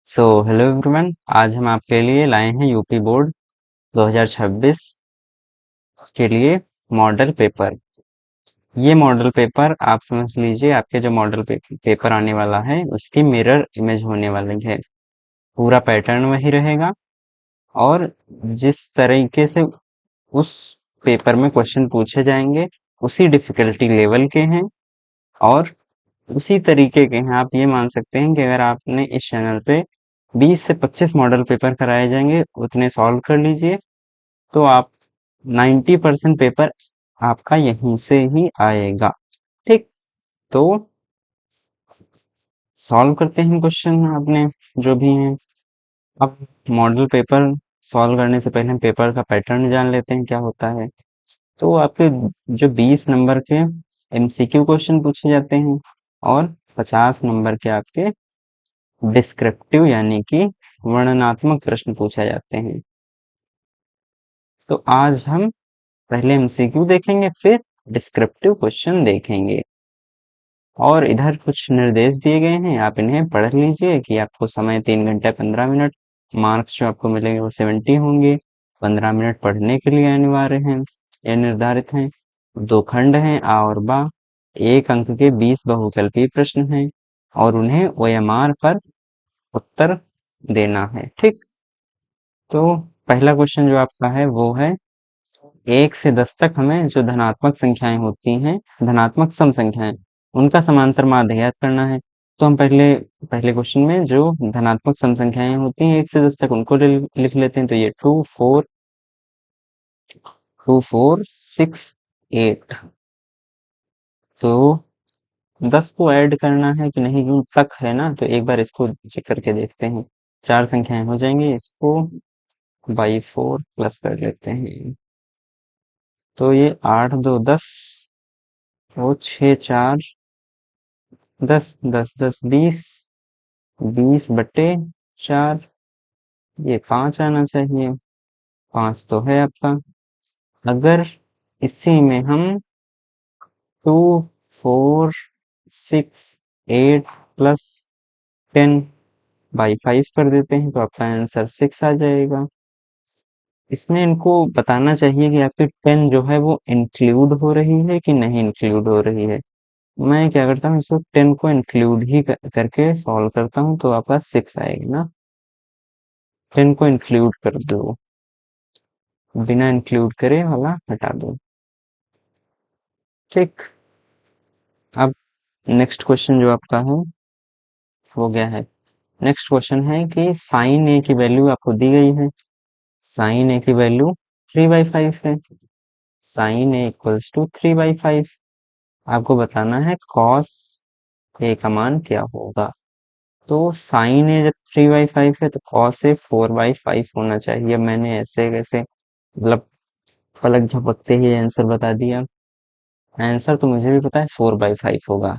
Hello everyone. आज हम आपके लिए लाए हैं यूपी बोर्ड 2026 के लिए मॉडल पेपर। ये मॉडल पेपर आप समझ लीजिए, आपके जो मॉडल पेपर आने वाला है उसकी मिरर इमेज होने वाली है। पूरा पैटर्न वही रहेगा और जिस तरीके से उस पेपर में क्वेश्चन पूछे जाएंगे उसी डिफिकल्टी लेवल के हैं और उसी तरीके के हैं। आप ये मान सकते हैं कि अगर आपने इस चैनल पे 20 से 25 मॉडल पेपर कराए जाएंगे, उतने सॉल्व कर लीजिए तो आप 90% पेपर आपका यहीं से ही आएगा। ठीक, तो सॉल्व करते हैं क्वेश्चन आपने जो भी हैं। अब मॉडल पेपर सॉल्व करने से पहले हम पेपर का पैटर्न जान लेते हैं क्या होता है। तो आपके जो 20 नंबर के एमसीक्यू क्वेश्चन पूछे जाते हैं और 50 नंबर के आपके डिस्क्रिप्टिव यानी कि वर्णनात्मक प्रश्न पूछे जाते हैं। तो आज हम पहले एमसीक्यू देखेंगे, फिर डिस्क्रिप्टिव क्वेश्चन देखेंगे और इधर कुछ निर्देश दिए गए हैं, आप इन्हें पढ़ लीजिए कि आपको समय 3 घंटे 15 मिनट, मार्क्स जो आपको मिलेंगे वो 70 होंगे। 15 मिनट पढ़ने के लिए अनिवार्य हैं या निर्धारित हैं। 2 खंड हैं आ और बा। 1 अंक के 20 बहुकल्पीय प्रश्न हैं और उन्हें ओएमआर पर उत्तर देना है। ठीक, तो पहला क्वेश्चन जो आपका है वो है 1 से 10 तक हमें जो धनात्मक संख्याएं होती हैं, धनात्मक सम संख्याएं, उनका समांतर माध्य ज्ञात करना है। तो हम पहले पहले क्वेश्चन में जो धनात्मक सम संख्याएं होती हैं 1 से 10 तक उनको लिख लेते हैं। तो ये 2 4 तो 10 को ऐड करना है कि नहीं, यूं तक है ना, तो एक बार इसको चेक करके देखते हैं। 4 संख्याएं हो जाएंगी, इसको बाई 4 प्लस कर लेते हैं। तो ये 8 2 10, वो 6 4 10, 10 10 20, 20/4, ये 5 आना चाहिए। 5 तो है आपका। अगर इसी में हम 2 4 6 8 + 10/5 कर देते हैं तो आपका आंसर 6 आ जाएगा। इसमें इनको बताना चाहिए कि आपकी 10 जो है वो इंक्लूड हो रही है कि नहीं इंक्लूड हो रही है। मैं क्या करता हूँ, इसको 10 को इंक्लूड ही करके सॉल्व करता हूँ तो आपका 6 आएगा ना। 10 को इंक्लूड कर दो, बिना इंक्लूड करे वाला हटा दो। ठीक, अब नेक्स्ट क्वेश्चन जो आपका है वो क्या है। नेक्स्ट क्वेश्चन है कि साइन ए की वैल्यू आपको दी गई है। साइन ए की वैल्यू 3/5 है। Sine A equals to 3/5। आपको बताना है कॉस ए का मान क्या होगा। तो साइन ए जब 3/5 है तो कॉस ए 4/5 होना चाहिए। अब मैंने ऐसे कैसे मतलब पलक झपकते ही आंसर बता दिया। आंसर तो मुझे भी पता है 4/5 होगा।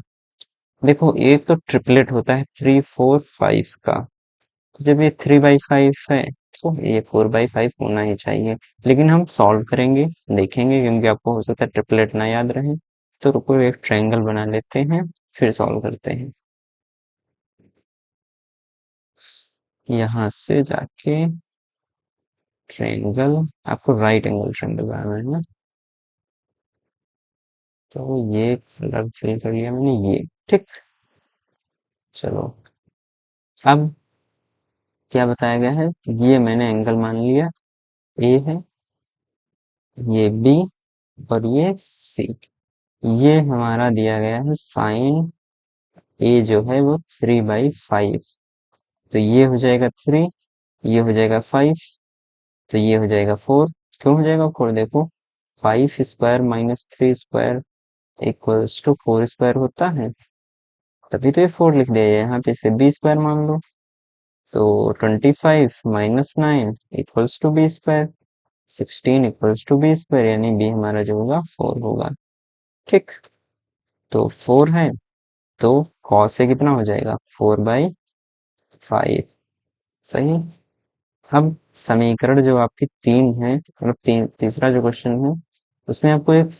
देखो, एक तो ट्रिपलेट होता है 3 4 5 का, तो जब ये 3/5 है तो ये 4/5 होना ही चाहिए। लेकिन हम सॉल्व करेंगे, देखेंगे, क्योंकि आपको हो सकता है ट्रिपलेट ना याद रहे। तो रुको, एक ट्रायंगल बना लेते हैं फिर सॉल्व करते हैं। यहाँ से जाके ट्रायंगल, आपको राइट एंगल ट्रायंगल बनाना है ना। तो ये कलर फिल कर लिया मैंने, ये ठीक। चलो, अब क्या बताया गया है, ये मैंने एंगल मान लिया, ए है, ये बी और ये सी। ये हमारा दिया गया है साइन ए जो है वो 3/5। तो ये हो जाएगा 3, ये हो जाएगा 5, तो ये हो जाएगा 4। क्यों हो जाएगा 4, देखो 5² - 3² इक्वल्स टू 4² होता है, तभी तो ये 4 लिख दिया है। यहाँ पे इसे b² मान लो। तो 25 - 9 equals to b²। 16 equals to b², यानी b हमारा जो होगा 4 होगा। ठीक, तो 4 है तो cos से कितना हो जाएगा 4/5। सही। अब समीकरण जो आपकी 3 है, मतलब तीसरा जो क्वेश्चन है उसमें आपको एक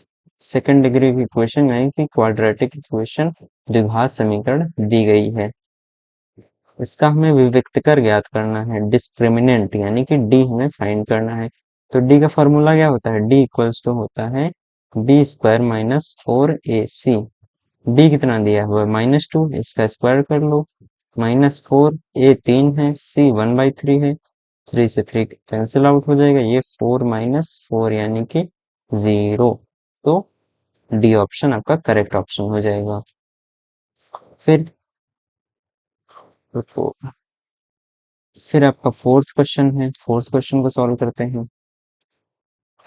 सेकंड डिग्री की इक्वेशन है कि क्वाड्रेटिक इक्वेशन, द्विघात समीकरण दी गई है। इसका हमें विविक्तकर ज्ञात करना है, डिस्क्रिमिनेंट यानी कि डी हमें फाइंड करना है। तो डी का फॉर्मूला क्या होता है, डी इक्वल्स टू होता है B square minus 4ac। D कितना दिया हुआ है, -2, इसका स्क्वायर कर लो, -4, ए 3 है, सी 1/3 है, 3 से 3 कैंसिल आउट हो जाएगा, ये 4 - 4 यानी कि 0। तो डी ऑप्शन आपका करेक्ट ऑप्शन हो जाएगा। फिर तो फिर आपका फोर्थ क्वेश्चन है, फोर्थ क्वेश्चन को सॉल्व करते हैं।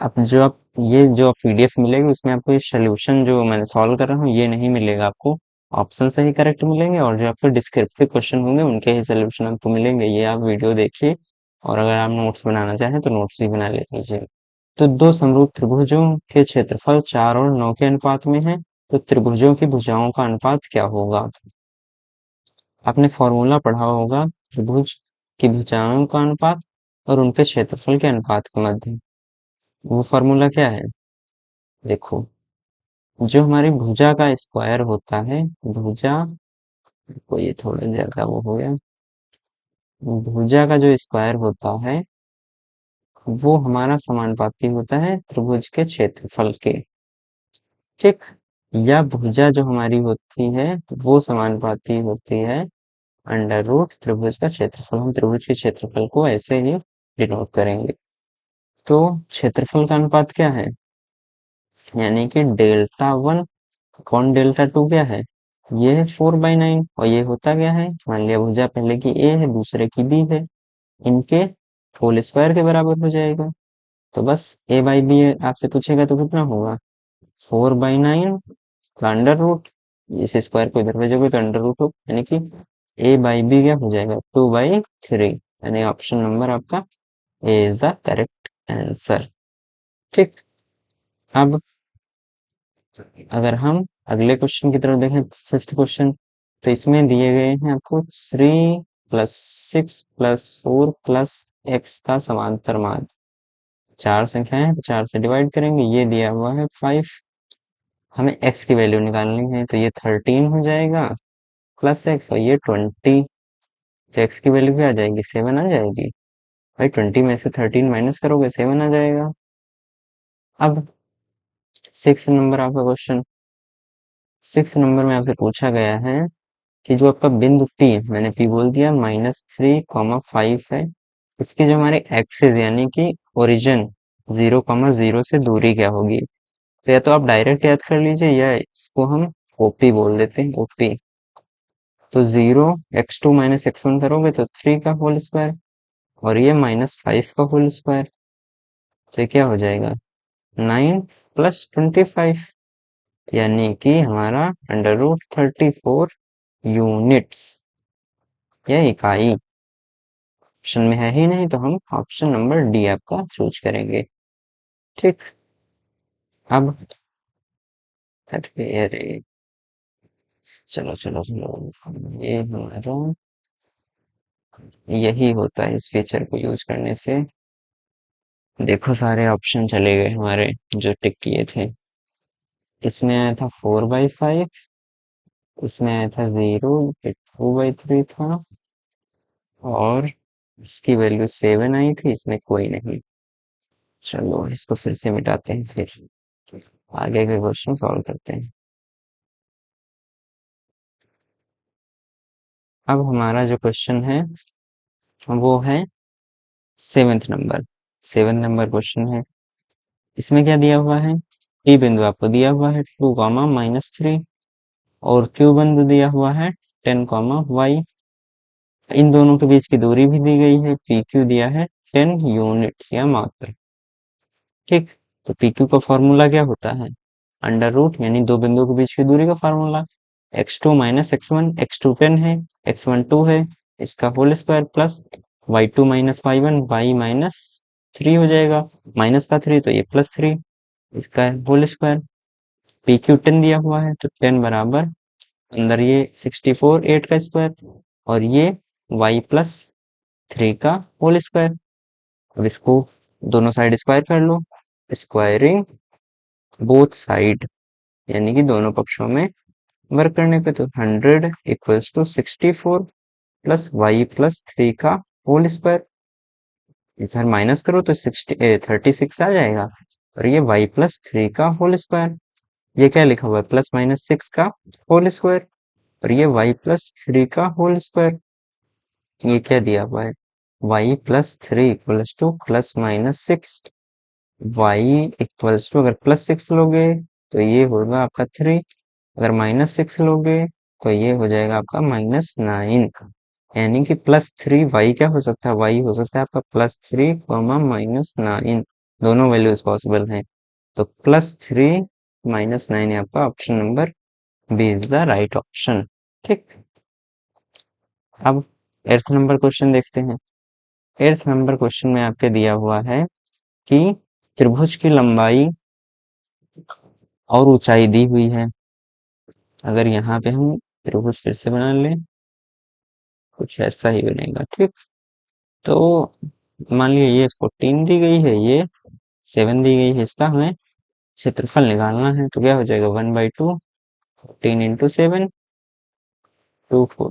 अब जो आप पीडीएफ मिलेगी उसमें आपको ये सोल्यूशन जो मैंने सॉल्व कर रहा हूँ ये नहीं मिलेगा आपको, ऑप्शन से ही करेक्ट मिलेंगे, और जो आपके डिस्क्रिप्टिव क्वेश्चन होंगे उनके ही सोल्यूशन आपको मिलेंगे। ये आप वीडियो देखिए, और अगर आप नोट्स बनाना चाहें तो नोट्स भी बना ले लीजिए। तो दो समरूप त्रिभुजों के क्षेत्रफल 4 और 9 के अनुपात में है, तो त्रिभुजों की भुजाओं का अनुपात क्या होगा। आपने फॉर्मूला पढ़ा होगा त्रिभुज की भुजाओं का अनुपात और उनके क्षेत्रफल के अनुपात के मध्य। वो फॉर्मूला क्या है, देखो, जो हमारी भुजा का स्क्वायर होता है, भुजा को ये थोड़ा ज्यादा वो हो गया, भुजा का जो स्क्वायर होता है वो हमारा समानुपाती होता है त्रिभुज के क्षेत्रफल के। ठीक, या भुजा जो हमारी होती है वो समानुपाती होती है अंडर रूट त्रिभुज का क्षेत्रफल। हम त्रिभुज के क्षेत्रफल को ऐसे ही डिनोट करेंगे। तो क्षेत्रफल का अनुपात क्या है, यानी कि डेल्टा 1 कौन डेल्टा 2 क्या है, ये है 4/9, और ये होता क्या है, मान लिया भुजा पहले की ए है दूसरे की बी है, इनके होल स्क्वायर के बराबर हो जाएगा। तो बस a/b आपसे पूछेगा तो कितना होगा, 4/9 का अंडर रूट, इस स्क्वायर को इधर भेजोगे तो अंडर रूट हो, यानी कि a/b क्या हो जाएगा, 2/3, यानी ऑप्शन नंबर आपका ए इज द करेक्ट आंसर। ठीक, अब अगर हम अगले क्वेश्चन की तरफ देखें, फिफ्थ क्वेश्चन, तो इसमें दिए गए हैं आपको 3 + 6 + 4 + x का समांतर मान। चार संख्याएं हैं तो 4 से डिवाइड करेंगे, ये दिया हुआ है 5, हमें x की वैल्यू निकालनी है, तो ये 13 हो जाएगा प्लस x, और ये 20, तो x की वैल्यू क्या आ जाएगी, 7 आ जाएगी। भाई 20 में से 13 माइनस करोगे 7 आ जाएगा। अब 6 नंबर आपका क्वेश्चन, 6 नंबर में आपसे पूछा गया है कि जो आपका बिंदु P, मैंने P बोल दिया, -3, 5 है, इसकी जो हमारे एक्सिस यानी कि ओरिजिन 0, 0 से दूरी क्या होगी। तो या तो आप डायरेक्ट याद कर लीजिए, या इसको हम ओपी बोल देते हैं, ओपी। तो 0 x2 - x1 करोगे तो 3 का होल स्क्वायर, और ये -5 का होल स्क्वायर, तो ये क्या हो जाएगा, 9 + 25, यानी कि हमारा √34 यूनिट्स या इकाई। ऑप्शन में है ही नहीं, तो हम ऑप्शन नंबर डी आपका चूज करेंगे। ठीक, अब अरे चलो चलो चलो, ये हमारा यही होता है इस फीचर को यूज करने से। देखो सारे ऑप्शन चले गए हमारे जो टिक किए थे। इसमें आया था 4/5, इसमें आया था 0, ये 2/3 था, और इसकी वैल्यू 7 आई थी, इसमें कोई नहीं। चलो इसको फिर से मिटाते हैं, फिर आगे के क्वेश्चन सॉल्व करते हैं। अब हमारा जो क्वेश्चन है वो है seventh number, seventh number question है। इसमें क्या दिया हुआ है, पी बिंदु आपको दिया हुआ है 2, -3, और क्यू बिंदु दिया हुआ है 10, इन दोनों के बीच की दूरी भी दी गई है, पी क्यू दिया है 10 यूनिट्स या मात्र। ठीक, तो पी क्यू का फॉर्मूला क्या होता है, अंडर रूट यानी दो बिंदुओं के बीच की दूरी का फार्मूला, x2 - x1, x2 10 है, x1 2 है, इसका whole square plus y2 - y1, y-3 हो जाएगा, माइनस का 3 तो ये +3, इसका होल स्क्वायर। पी क्यू 10 दिया हुआ है, तो 10 बराबर अंदर ये 64 8 का स्क्वायर, और ये y+3 का होल स्क्वायर। अब इसको दोनों साइड स्क्वायर कर लो, स्क्वायरिंग बोथ साइड, यानी कि दोनों पक्षों में वर्क करने पे, तो 100 = 64, प्लस वाई प्लस 3 का होल स्क्वायर। इधर माइनस करो तो 36 आ जाएगा, और ये वाई प्लस 3 का होल स्क्वायर। ये क्या लिखा हुआ है, प्लस माइनस 6 का होल स्क्वायर, और ये वाई प्लस 3 का होल स्क्वायर। ये क्या दिया हुआ है, Y plus 3 equals to plus minus 6। Y equals to, अगर प्लस 6 लोगे तो ये होगा आपका 3, अगर माइनस 6 लोगे तो ये हो जाएगा आपका -9। यानी कि +3 y क्या हो सकता है, y हो सकता है आपका +3 -9, दोनों वैल्यूज पॉसिबल हैं। तो +3 -9 आपका option number B is the right option. ठीक, अब 8th नंबर क्वेश्चन देखते हैं। 8th नंबर क्वेश्चन में आपके दिया हुआ है कि त्रिभुज की लंबाई और ऊंचाई दी हुई है। अगर यहाँ पे हम त्रिभुज फिर से बना लें, कुछ ऐसा ही बनेगा। ठीक, तो मान लिया ये 14 दी गई है, ये 7 दी गई है, इसका हमें क्षेत्रफल निकालना है। तो क्या हो जाएगा, 1/2, 14 इंटू 7,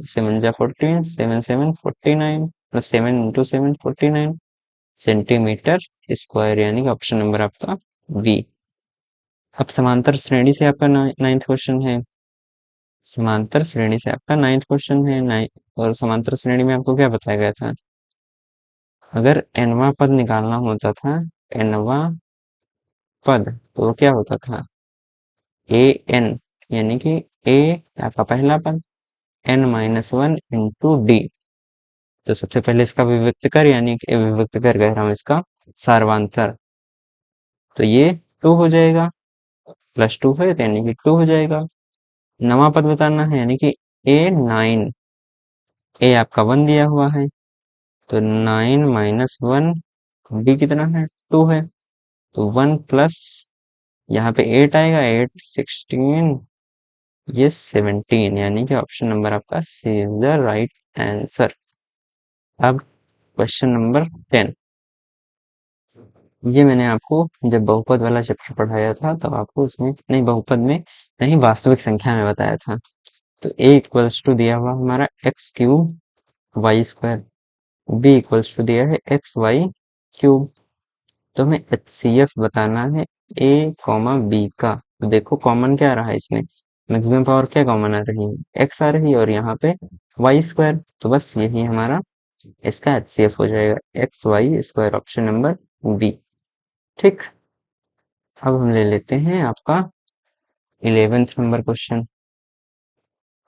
7 जा 14, 7 7 49, मतलब 7 इंटू 7 49 सेंटीमीटर स्क्वायर, यानी कि ऑप्शन नंबर आपका बी। अब समांतर श्रेणी से आपका 9th क्वेश्चन है। समांतर श्रेणी से आपका 9th क्वेश्चन है। और समांतर श्रेणी में आपको क्या बताया गया था, अगर nवां पद निकालना होता था, nवां पद, तो क्या होता था, ए एन, यानी कि ए आपका पहला पद, n-1 इंटू डी। तो सबसे पहले इसका विभक्त कर, यानी कि विभक्त कर कह रहा हूं, इसका सार्वांतर, तो ये 2 हो जाएगा, +2 है तो यानी कि 2 हो जाएगा। नवा पद बताना है, यानी कि A9, ए आपका 1 दिया हुआ है, तो 9 -1, डी कितना है, 2 है, तो 1 प्लस यहाँ पे 8 आएगा, 8 16, ये 17, यानी कि ऑप्शन नंबर आपका सी इज द राइट आंसर। अब क्वेश्चन नंबर 10, ये मैंने आपको जब बहुपद वाला चैप्टर पढ़ाया था तब आपको उसमें, नहीं बहुपद में नहीं, वास्तविक संख्या में बताया था। तो a इक्वल्स टू दिया हुआ हमारा x³ y², b equals to दिया है xy³। तो हमें HCF बताना है a, b का। तो देखो कॉमन क्या आ रहा है इसमें, मैक्सिमम पावर क्या कॉमन आ रही है, x आ रही है, और यहाँ पे y², तो बस यही हमारा इसका HCF हो जाएगा, xy², ऑप्शन नंबर बी। ठीक, अब हम ले लेते हैं आपका 11th number question.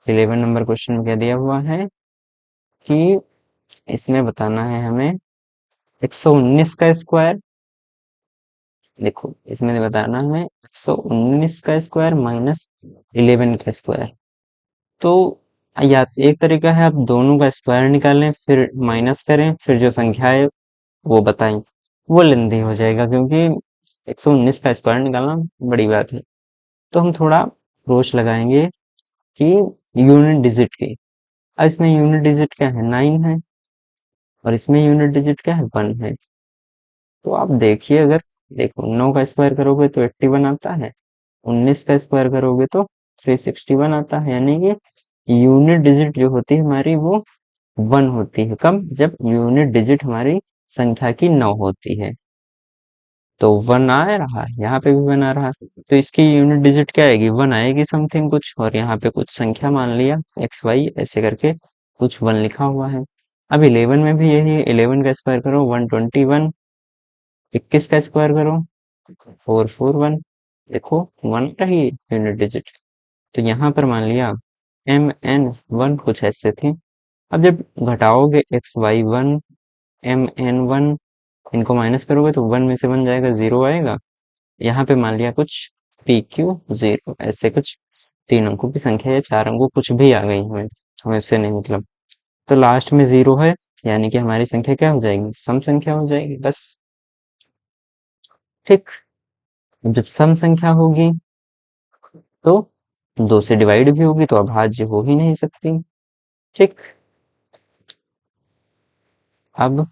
11 number question में क्या दिया हुआ है कि इसमें बताना है हमें 119 का स्क्वायर। देखो इसमें बताना है 119 का स्क्वायर माइनस 11 का स्क्वायर। तो या एक तरीका है, आप दोनों का स्क्वायर निकालें फिर माइनस करें, फिर जो संख्या है वो बताएं, वो लेंदी हो जाएगा, क्योंकि 119 का स्क्वायर निकालना बड़ी बात है। तो हम थोड़ा अप्रोच लगाएंगे कि यूनिट डिजिट की। अब इसमें यूनिट डिजिट क्या है, 9 है, और इसमें यूनिट डिजिट क्या है, 1 है। तो आप देखिए, अगर देखो 9 का स्क्वायर करोगे तो 81 आता है, 19 का स्क्वायर करोगे तो 361 आता है, यानी कि यूनिट डिजिट जो होती है हमारी वो 1 होती है। कब, जब यूनिट डिजिट हमारी संख्या की 9 होती है। तो 1 आ रहा है, यहाँ पे भी 1 आ रहा है, तो इसकी यूनिट डिजिट क्या आएगी, 1 आएगी समथिंग कुछ, और यहाँ पे कुछ संख्या मान लिया XY ऐसे करके कुछ 1 लिखा हुआ है। अब 11 में भी यही है, 11 का स्क्वायर करो 121, 21 का स्क्वायर करो 441, देखो 1 रही यूनिट डिजिट। तो यहाँ पर मान लिया MN1 कुछ ऐसे थे। अब जब घटाओगे XY1 MN1, इनको माइनस करोगे तो 1 में से 1 जाएगा, 0 आएगा। यहाँ पे मान लिया कुछ PQ0, ऐसे कुछ 3 अंकों की संख्या या 4 अंकों कुछ भी आ गई, हमें हमें उससे नहीं मतलब। तो लास्ट में 0 है, यानी कि हमारी संख्या क्या हो जाएगी, सम संख्या हो जाएगी, बस। ठीक, जब सम संख्या होगी तो 2 से डिवाइड भी होगी, तो अभाज्य हो ही नहीं सकती। ठीक, अब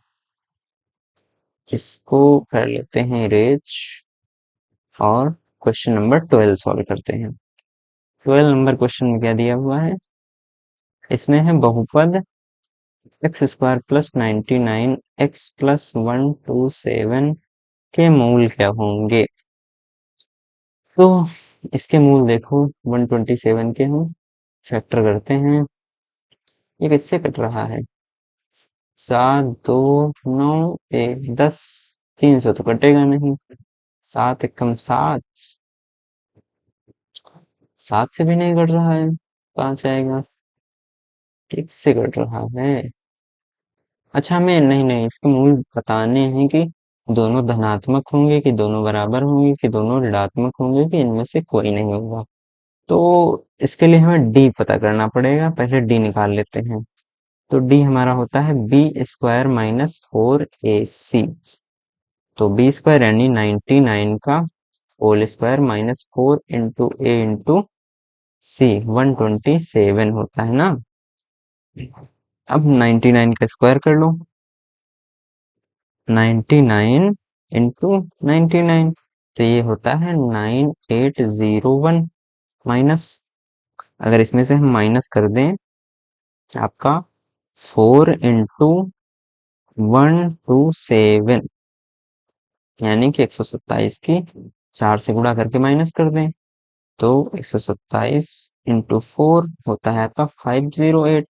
इसको कर लेते हैं इरेज, और क्वेश्चन नंबर 12 सॉल्व करते हैं। 12 नंबर क्वेश्चन में क्या दिया हुआ है, इसमें है बहुपद x square plus 99 x plus 127 के मूल क्या होंगे? तो इसके मूल देखो 127 के हम फैक्टर करते हैं। ये किससे कट रहा है? 7 2 9 1 10, 300 तो कटेगा नहीं। 7 एकम 7, 7 से भी नहीं कट रहा है, 5 आएगा। किससे कट रहा है? अच्छा, हमें नहीं नहीं इसके मूल बताने हैं कि दोनों धनात्मक होंगे, कि दोनों बराबर होंगे, कि दोनों ऋणात्मक होंगे, कि इनमें से कोई नहीं होगा। तो इसके लिए हमें डी पता करना पड़ेगा। पहले डी निकाल लेते हैं। तो डी हमारा होता है बी स्क्वायर माइनस 4ac। तो बी स्क्वायर यानी 99 का होल स्क्वायर माइनस 4 इंटू ए इंटू सी 127 होता है ना। अब 99 का स्क्वायर कर लो। 99 इंटू 99, तो ये होता है 9801 माइनस। अगर इसमें से हम माइनस कर दें आपका 4 इंटू 127, यानी कि 127 की 4 से गुणा करके माइनस कर दें, तो 127 इंटू 4 होता है आपका 508।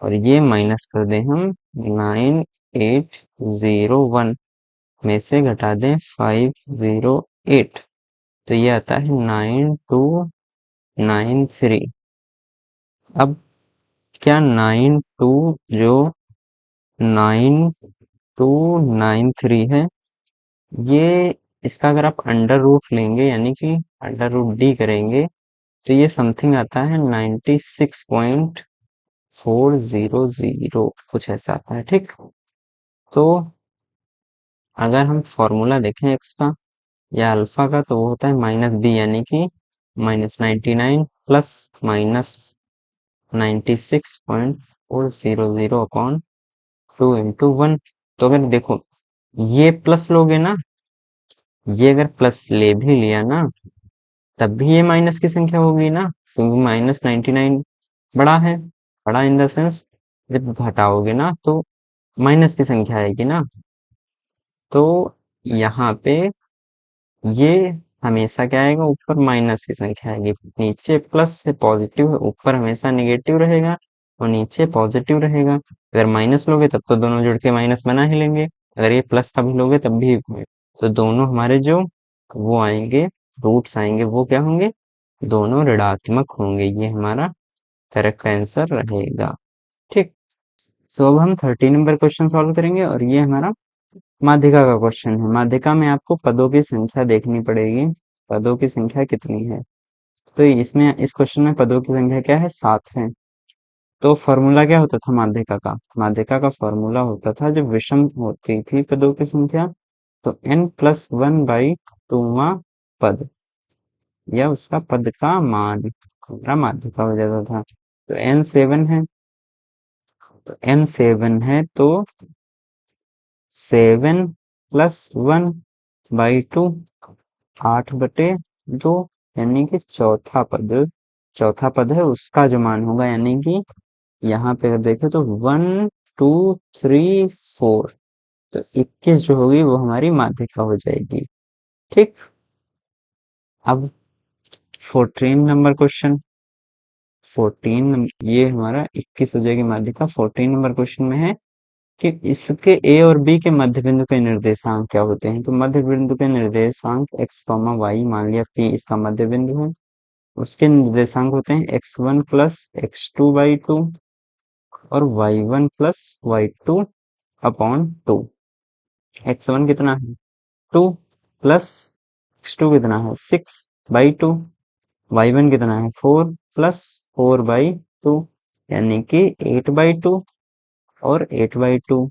और ये माइनस कर दें हम 9801 में से घटा दें 508, तो ये आता है 9293। अब क्या 9293 है, ये इसका अगर आप अंडर रूट लेंगे यानी कि अंडर रूट डी करेंगे, तो ये समथिंग आता है 96.400, कुछ ऐसा आता है। ठीक, तो अगर हम फॉर्मूला देखें एक्स का या अल्फा का, तो वो होता है माइनस बी, यानी कि -99 प्लस -96.400 अपॉन 2 इंटू 1। तो अगर देखो ये प्लस लोगे ना, ये अगर प्लस ले भी लिया ना, तब भी ये माइनस की संख्या होगी ना, क्योंकि -99 बड़ा है। बड़ा इन द सेंस जब घटाओगे ना तो माइनस की संख्या आएगी ना। तो यहाँ पे ये हमेशा क्या आएगा, ऊपर माइनस की संख्या आएगी। नीचे प्लस है, पॉजिटिव है, ऊपर हमेशा नेगेटिव रहेगा और नीचे पॉजिटिव रहेगा। अगर माइनस लोगे तब तो दोनों जुड़ के माइनस बना ही लेंगे, अगर ये प्लस का भी लोगे तब भी। तो दोनों हमारे जो वो आएंगे, रूट्स आएंगे, वो क्या होंगे, दोनों ऋणात्मक होंगे। ये हमारा करेक्ट आंसर रहेगा। ठीक, सो अब हम 30 नंबर क्वेश्चन सॉल्व करेंगे और ये हमारा माध्यिका का क्वेश्चन है। माध्यिका में आपको पदों की संख्या देखनी पड़ेगी, पदों की संख्या कितनी है। तो इसमें इस क्वेश्चन में पदों की संख्या क्या है, 7 है। तो फॉर्मूला क्या होता था माध्यिका का? माध्यिका का फॉर्मूला होता था, जब विषम होती थी पदों की संख्या, तो n+1/2वां पद या उसका पद का मान हमारा माध्यिका हो जाता था। तो n7 है, तो n7 है तो 7+1/2, 8/2, यानी कि चौथा पद है उसका जो मान होगा, यानी कि यहाँ पे अगर देखें तो 1 2 3 4, तो 21 जो होगी वो हमारी माध्यिका हो जाएगी। ठीक, अब 14 नंबर क्वेश्चन, 14 ये हमारा 21 हो जाएगी माध्यिका। 14 नंबर क्वेश्चन में है कि इसके ए और बी के मध्य बिंदु के निर्देशांक क्या होते हैं। तो मध्य बिंदु के निर्देशांक x, y, मान लिया P इसका मध्य बिंदु है, उसके निर्देशांक होते हैं x1 प्लस x2/2 और y1 plus y2 upon 2। x1 कितना है 2, प्लस x2 कितना है 6/2, y1 कितना है 4 प्लस 4/2, यानी कि 8/2 और 8/2।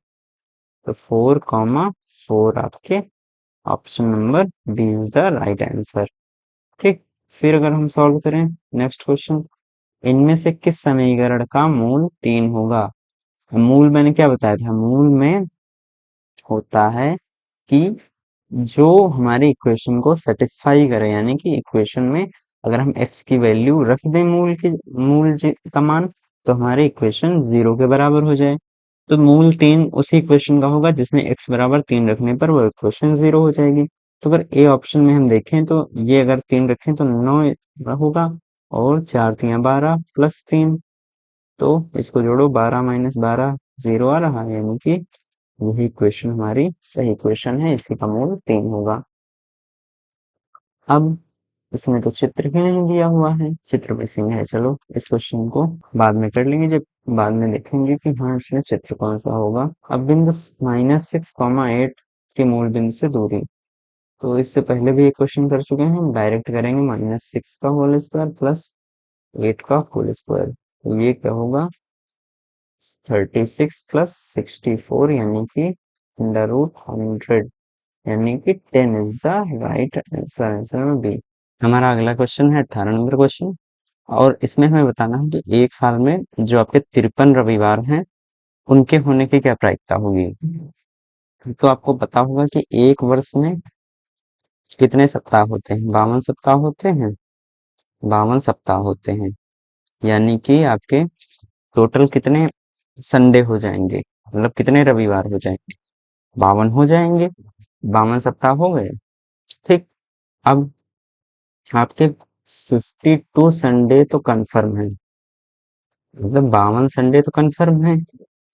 तो 4,4 आपके option number B is the right answer. ठीक, फिर अगर हम सॉल्व करें नेक्स्ट क्वेश्चन, इनमें से किस समीकरण का मूल 3 होगा। मूल मैंने क्या बताया था, मूल में होता है कि जो हमारे इक्वेशन को सेटिस्फाई करे, यानी कि इक्वेशन में अगर हम x की वैल्यू रख दें, मूल का मान, तो हमारे इक्वेशन 0 के बराबर हो जाए। तो मूल 3 उसी इक्वेशन का होगा जिसमें x बराबर 3 रखने पर वो इक्वेशन 0 हो जाएगी। तो अगर ए ऑप्शन में हम देखें तो ये अगर 3 रखें तो 9 होगा, और 4 3 12 प्लस 3, तो इसको जोड़ो, 12 माइनस 12 0 आ रहा है, यानी कि यही इक्वेशन हमारी सही इक्वेशन है, इसी का मूल 3 होगा। अब इसमें तो चित्र ही नहीं दिया हुआ है, चित्र मिसिंग है। चलो इस क्वेश्चन को बाद में कर लेंगे, जब बाद में देखेंगे कि हाँ इसमें चित्र कौन सा होगा। अब बिंदु -6, 8 के मूल बिंदु से दूरी, तो इससे पहले भी एक क्वेश्चन कर चुके हैं, हम डायरेक्ट करेंगे -6 का होल स्क्वायर प्लस 8 का होल स्क्वायर, तो ये क्या होगा 36 प्लस 64, यानी कि √100, यानी कि 10 is the right answer, answer में बी। हमारा अगला क्वेश्चन है 18 नंबर क्वेश्चन, और इसमें हमें बताना है कि एक साल में जो आपके 53 रविवार हैं उनके होने की क्या प्रायिकता होगी। तो आपको पता होगा कि एक वर्ष में कितने सप्ताह होते हैं, 52 सप्ताह होते हैं, 52 सप्ताह होते हैं, यानी कि आपके टोटल कितने संडे हो जाएंगे, मतलब कितने रविवार हो जाएंगे, 52 हो जाएंगे, 52 सप्ताह हो गए। ठीक, अब आपके 52 संडे तो कंफर्म है, मतलब 52 संडे तो कंफर्म है।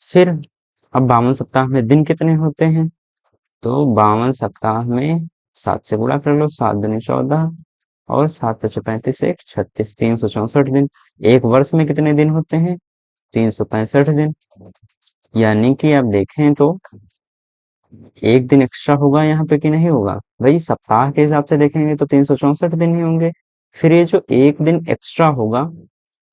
फिर अब 52 सप्ताह में दिन कितने होते हैं, तो 52 सप्ताह में 7 से गुणा कर लो, 7 दूनी 14, और 7 पचे 35, 1 36, 364 दिन। एक वर्ष में कितने दिन होते हैं, 365 दिन, यानी कि आप देखें तो एक दिन एक्स्ट्रा होगा यहाँ पे कि नहीं होगा, भाई सप्ताह के हिसाब से देखेंगे तो 364 दिन ही होंगे। फिर ये जो एक दिन एक्स्ट्रा होगा,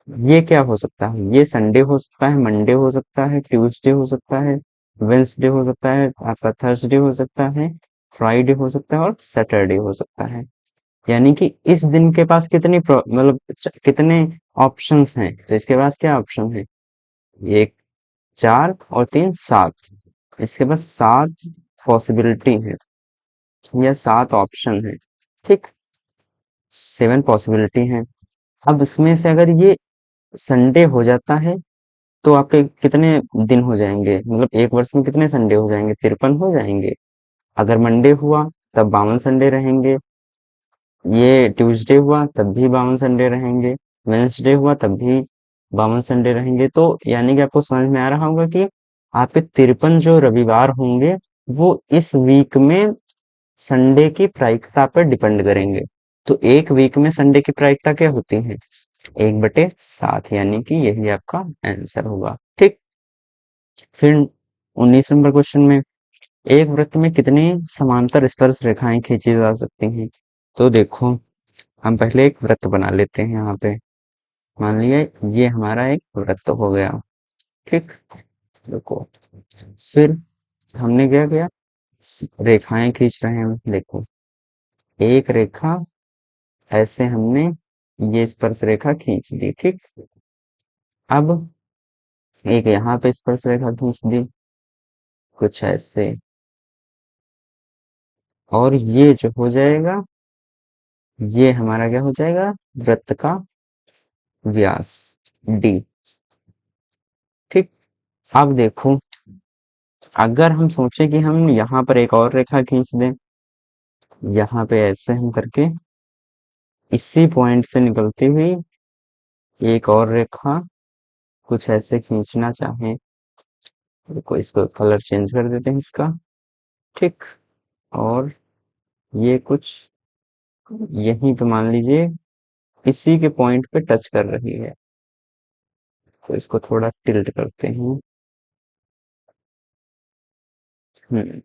ये क्या हो सकता है, ये संडे हो सकता है, मंडे हो सकता है, ट्यूसडे हो सकता है, वेंसडे हो सकता है, आपका थर्सडे हो सकता है, फ्राइडे हो सकता है, और सैटरडे हो सकता है। यानी कि इस दिन के पास कितनी मतलब कितने ऑप्शंस हैं, तो इसके पास क्या ऑप्शन है, एक 4 और 3 7, इसके पास 7 पॉसिबिलिटी है, या 7 ऑप्शन है। ठीक, 7 पॉसिबिलिटी है। अब इसमें से अगर ये संडे हो जाता है तो आपके कितने दिन हो जाएंगे, मतलब एक वर्ष में कितने संडे हो जाएंगे, 53 हो जाएंगे। अगर मंडे हुआ तब 52 संडे रहेंगे, ये ट्यूसडे हुआ तब भी 52 संडे रहेंगे, वेंसडे हुआ तब भी 52 संडे रहेंगे। तो यानी कि आपको समझ में आ रहा होगा कि आपके 53 जो रविवार होंगे वो इस वीक में संडे की प्रायिकता पर डिपेंड करेंगे। तो एक वीक में संडे की प्रायिकता क्या होती है, 1/7, यानी कि यही आपका आंसर होगा। ठीक, फिर 19 नंबर क्वेश्चन में, एक वृत्त में कितनी समांतर स्पर्श रेखाएं खींची जा सकती हैं। तो देखो हम पहले एक वृत्त बना लेते हैं, यहाँ पे मान लिया ये हमारा एक वृत्त हो गया। ठीक, देखो फिर हमने क्या किया, रेखाएं खींच रहे हैं, देखो एक रेखा ऐसे हमने ये स्पर्श रेखा खींच दी। ठीक, अब एक यहाँ पे स्पर्श रेखा खींच दी कुछ ऐसे, और ये जो हो जाएगा ये हमारा क्या हो जाएगा, वृत्त का व्यास डी। ठीक, अब देखो अगर हम सोचे कि हम यहाँ पर एक और रेखा खींच दें, यहाँ पे ऐसे हम करके इसी पॉइंट से निकलती हुई एक और रेखा कुछ ऐसे खींचना चाहें, देखो इसको कलर चेंज कर देते हैं इसका। ठीक, और ये कुछ यहीं पे मान लीजिए इसी के पॉइंट पे टच कर रही है, तो इसको थोड़ा टिल्ट करते हैं। हम्म,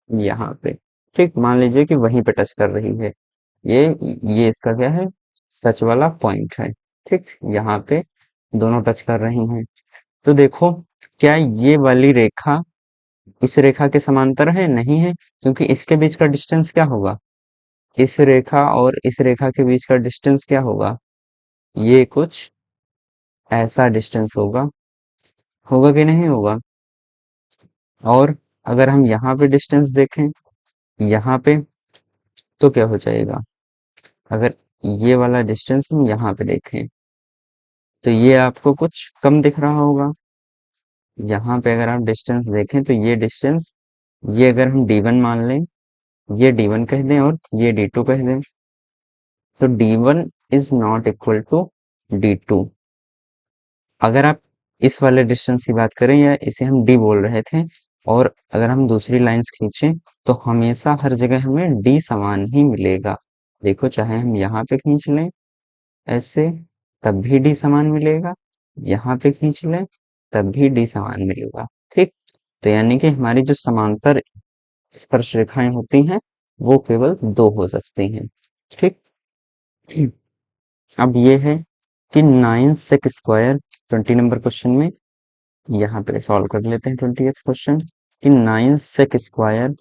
यहाँ पे ठीक मान लीजिए कि वहीं पे टच कर रही है, ये ये इसका क्या है, टच वाला पॉइंट है। ठीक, यहाँ पे दोनों टच कर रही हैं। तो देखो क्या ये वाली रेखा इस रेखा के समांतर है, नहीं है, क्योंकि इसके बीच का डिस्टेंस क्या होगा, इस रेखा और इस रेखा के बीच का डिस्टेंस क्या होगा, ये कुछ ऐसा डिस्टेंस होगा, होगा कि नहीं होगा। और अगर हम यहाँ पे डिस्टेंस देखें, यहाँ पे तो क्या हो जाएगा, अगर ये वाला डिस्टेंस हम यहाँ पे देखें तो ये आपको कुछ कम दिख रहा होगा। यहाँ पे अगर आप डिस्टेंस देखें तो ये डिस्टेंस, ये अगर हम D1 मान लें, ये D1 कह दें और ये D2 कह दें, तो D1 is not equal to D2। अगर आप इस वाले डिस्टेंस की बात करें, या इसे हम D बोल रहे थे, और अगर हम दूसरी लाइंस खींचें तो हमेशा हर जगह हमें D समान ही मिलेगा। देखो, चाहे हम यहाँ पे खींच लें ऐसे, तब भी D समान मिलेगा, यहाँ पे खींच लें तब भी D समान मिलेगा। ठीक, तो यानी कि हमारी जो समांतर स्पर्श रेखाएं होती हैं वो केवल दो हो सकती हैं। ठीक, अब ये है कि 9 सेक स्क्वायर 20 नंबर क्वेश्चन में, यहाँ पे सॉल्व कर लेते हैं 20th क्वेश्चन, कि 9 सेक स्क्वायर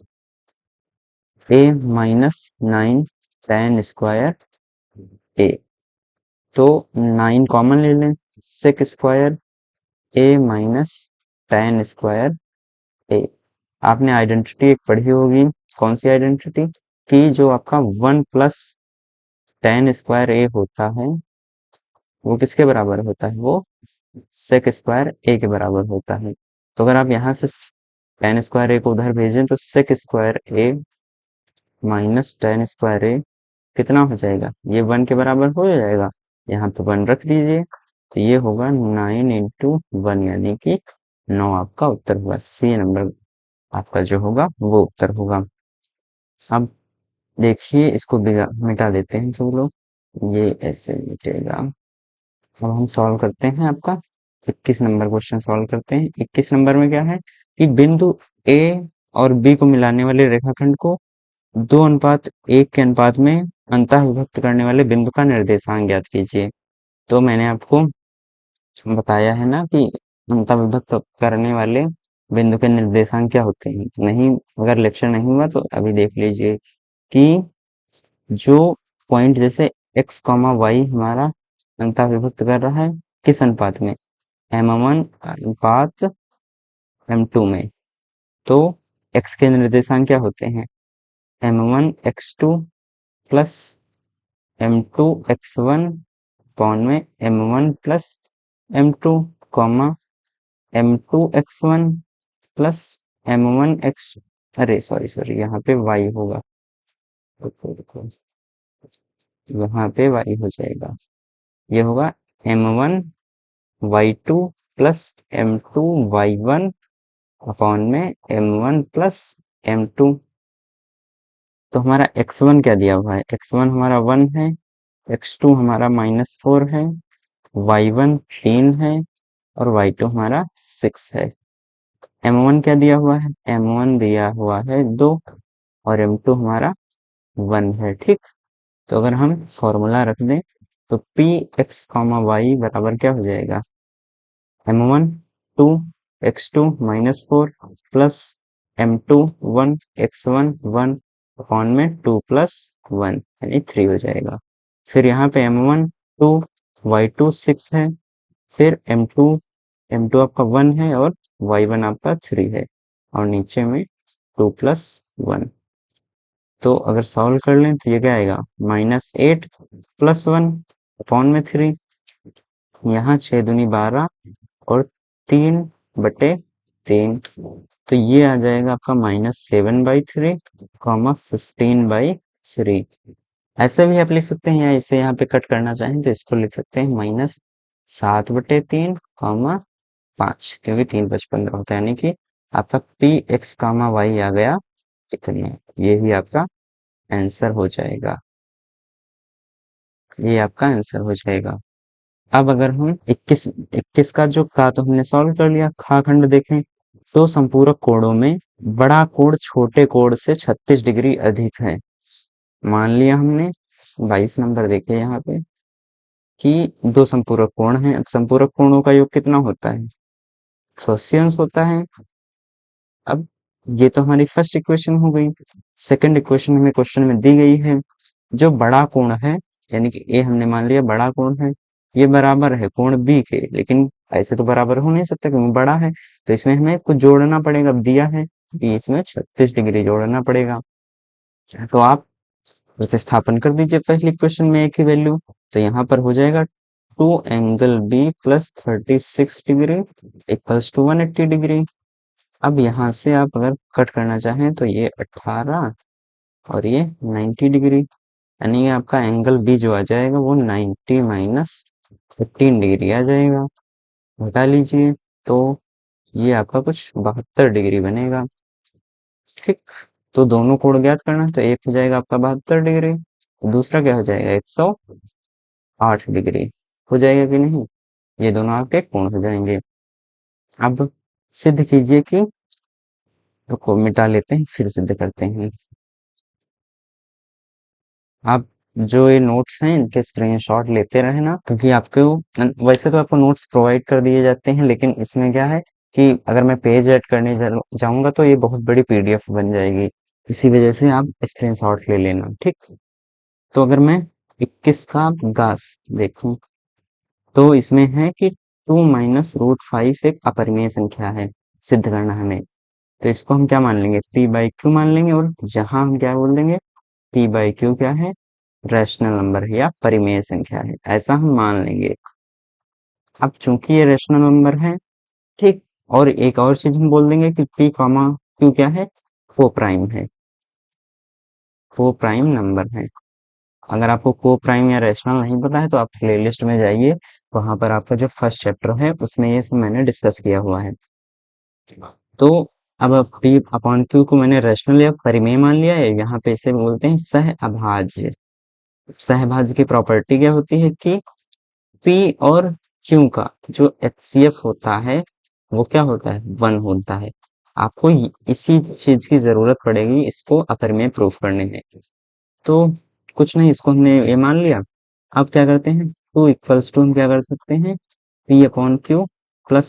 ए माइनस 9 tan स्क्वायर ए। तो 9 कॉमन ले लें, सेक स्क्वायर ए माइनस tan स्क्वायर ए। आपने आइडेंटिटी एक पढ़ी होगी, कौन सी आइडेंटिटी, कि जो आपका 1 प्लस tan स्क्वायर ए होता है वो किसके बराबर होता है, वो सेक स्क्वायर ए के बराबर होता है। तो अगर आप यहाँ से tan स्क्वायर ए को उधर भेजें तो सेक स्क्वायर ए माइनस tan स्क्वायर ए कितना हो जाएगा, ये 1 के बराबर हो जाएगा। यहाँ पे 1 रख दीजिए, तो ये होगा 9 इंटू 1, यानी कि 9 आपका उत्तर होगा। सी नंबर आपका जो होगा वो उत्तर होगा। अब देखिए, इसको मिटा देते हैं सब लोग, ये ऐसे मिटेगा। अब हम सॉल्व करते हैं आपका 21 नंबर क्वेश्चन सॉल्व करते हैं। 21 नंबर में क्या है कि बिंदु ए और बी को मिलाने वाले रेखाखंड को 2:1 के अनुपात में अंतः विभक्त करने वाले बिंदु का निर्देशांक ज्ञात कीजिए। तो मैंने आपको बताया है ना कि अंतः विभक्त करने वाले बिंदु के निर्देशांक क्या होते हैं। नहीं, अगर लेक्चर नहीं हुआ तो अभी देख लीजिए कि जो पॉइंट जैसे x कॉमा वाई हमारा अंतः विभक्त कर रहा है किस अनुपात में, m1 अनुपात m2 में, तो x के निर्देशांक क्या होते हैं, m1 x2 plus m2 x1 upon में m1 plus m2 comma m2 x1 plus m1 x, अरे सॉरी सॉरी, यहाँ पे y होगा, रुको रुको, यहाँ पे y हो जाएगा, ये होगा m1 y2 plus m2 y1 upon में m1 प्लस m2। तो हमारा x1 क्या दिया हुआ है, x1 हमारा 1 है, x2 हमारा -4 है, y1 3 है और y2 हमारा 6 है। m1 क्या दिया हुआ है, m1 दिया हुआ है 2 और m2 हमारा 1 है। ठीक, तो अगर हम फॉर्मूला रख दें तो पी एक्स कॉमा वाई बराबर क्या हो जाएगा, m1 2 x2 -4 plus m2 1 x1 1 upon में 2 प्लस 1 यानी 3 हो जाएगा। फिर यहाँ पे m1 2 y2 6 है, फिर m2 आपका 1 है और y1 आपका 3 है, और नीचे में 2 प्लस 1। तो अगर सॉल्व कर लें तो ये क्या आएगा, -8 प्लस 1 अपॉन में 3, यहाँ 6 दूनी 12 और 3/3, तो ये आ जाएगा आपका -7/3 कॉमा 15/3। ऐसे भी आप लिख सकते हैं, या इसे यहाँ पे कट करना चाहें तो इसको लिख सकते हैं -7/3 कॉमा 5, क्योंकि 3 5 15 होता है, यानी कि आपका पी एक्स कामा वाई आ गया इतने, ये ही आपका आंसर हो जाएगा, ये आपका आंसर हो जाएगा। अब अगर हम 21 का जो का तो हमने सॉल्व कर लिया, खा खंड देखें तो संपूरक कोणों में बड़ा कोण छोटे कोण से 36 डिग्री अधिक है। मान लिया हमने, 22 नंबर देखे यहाँ पे कि दो संपूरक कोण हैं। अब संपूरक कोणों का योग कितना होता है, 180 अंश होता है। अब ये तो हमारी फर्स्ट इक्वेशन हो गई। सेकंड इक्वेशन हमें क्वेश्चन में दी गई है, जो बड़ा कोण है, यानी कि ए हमने मान लिया बड़ा कोण है, ये बराबर है कोण बी के, लेकिन ऐसे तो बराबर हो नहीं सकता क्योंकि बड़ा है, तो इसमें हमें कुछ जोड़ना पड़ेगा, दिया है कि इसमें 36 डिग्री जोड़ना पड़ेगा। तो आप प्रतिस्थापन कर दीजिए पहले इक्वेशन में ए की वैल्यू, तो यहाँ पर हो जाएगा two angle B plus 36 degree equals to 180 degree. अब यहाँ से आप अगर कट करना चाहें तो ये 18 और ये 90 डिग्री, यानी आपका एंगल बी जो आ जाएगा वो 90 माइनस 15 डिग्री आ जाएगा। घटा लीजिए तो ये आपका कुछ 72 डिग्री बनेगा। ठीक, तो दोनों कोण ज्ञात करना, तो एक हो जाएगा आपका 72 डिग्री, दूसरा क्या हो जाएगा 108 डिग्री। हो जाएगा कि नहीं, ये दोनों आपके कोण हो जाएंगे। अब सिद्ध कीजिए कि, रुको मिटा लेते हैं फिर सिद्ध करते हैं। आप जो ये नोट्स हैं इनके स्क्रीनशॉट लेते रहे ना, क्योंकि आपको वैसे तो आपको नोट्स प्रोवाइड कर दिए जाते हैं, लेकिन इसमें क्या है कि अगर मैं पेज ऐड करने जाऊंगा तो ये बहुत बड़ी पीडीएफ बन जाएगी, इसी वजह से आप स्क्रीनशॉट ले लेना। ठीक, तो अगर मैं 21 का गास देखूं तो इसमें है कि 2 माइनस रूट 5 एक अपरिमेय संख्या है, सिद्ध करना है हमें। तो इसको हम क्या मान लेंगे, पी बाई क्यू मान लेंगे, और जहां हम क्या बोल देंगे, पी बाई क्यू क्या है, रैशनल नंबर है या परिमेय संख्या है, ऐसा हम मान लेंगे। अब चूंकि ये रैशनल नंबर है, ठीक, और एक और चीज हम बोल देंगे कि पी कॉमा क्यू क्या है, को प्राइम है, को प्राइम नंबर है। अगर आपको को प्राइम या रैशनल नहीं पता है तो आप प्लेलिस्ट में जाइए, वहां पर आपका जो फर्स्ट चैप्टर है उसमें ये सब मैंने डिस्कस किया हुआ है। तो अब पी अपॉन क्यू को मैंने रैशनल या परिमेय मान लिया है, यहाँ पे इसे बोलते हैं सह अभाज्य। सहभाज्य की प्रॉपर्टी क्या होती है कि पी और क्यू का जो एचसीएफ होता है वो क्या होता है, 1 होता है। आपको इसी चीज की जरूरत पड़ेगी इसको अपरिमेय प्रूफ करने में। तो कुछ नहीं, इसको हमने ये मान लिया। अब क्या करते हैं, टू इक्वल्स टू हम क्या कर सकते हैं, P upon Q plus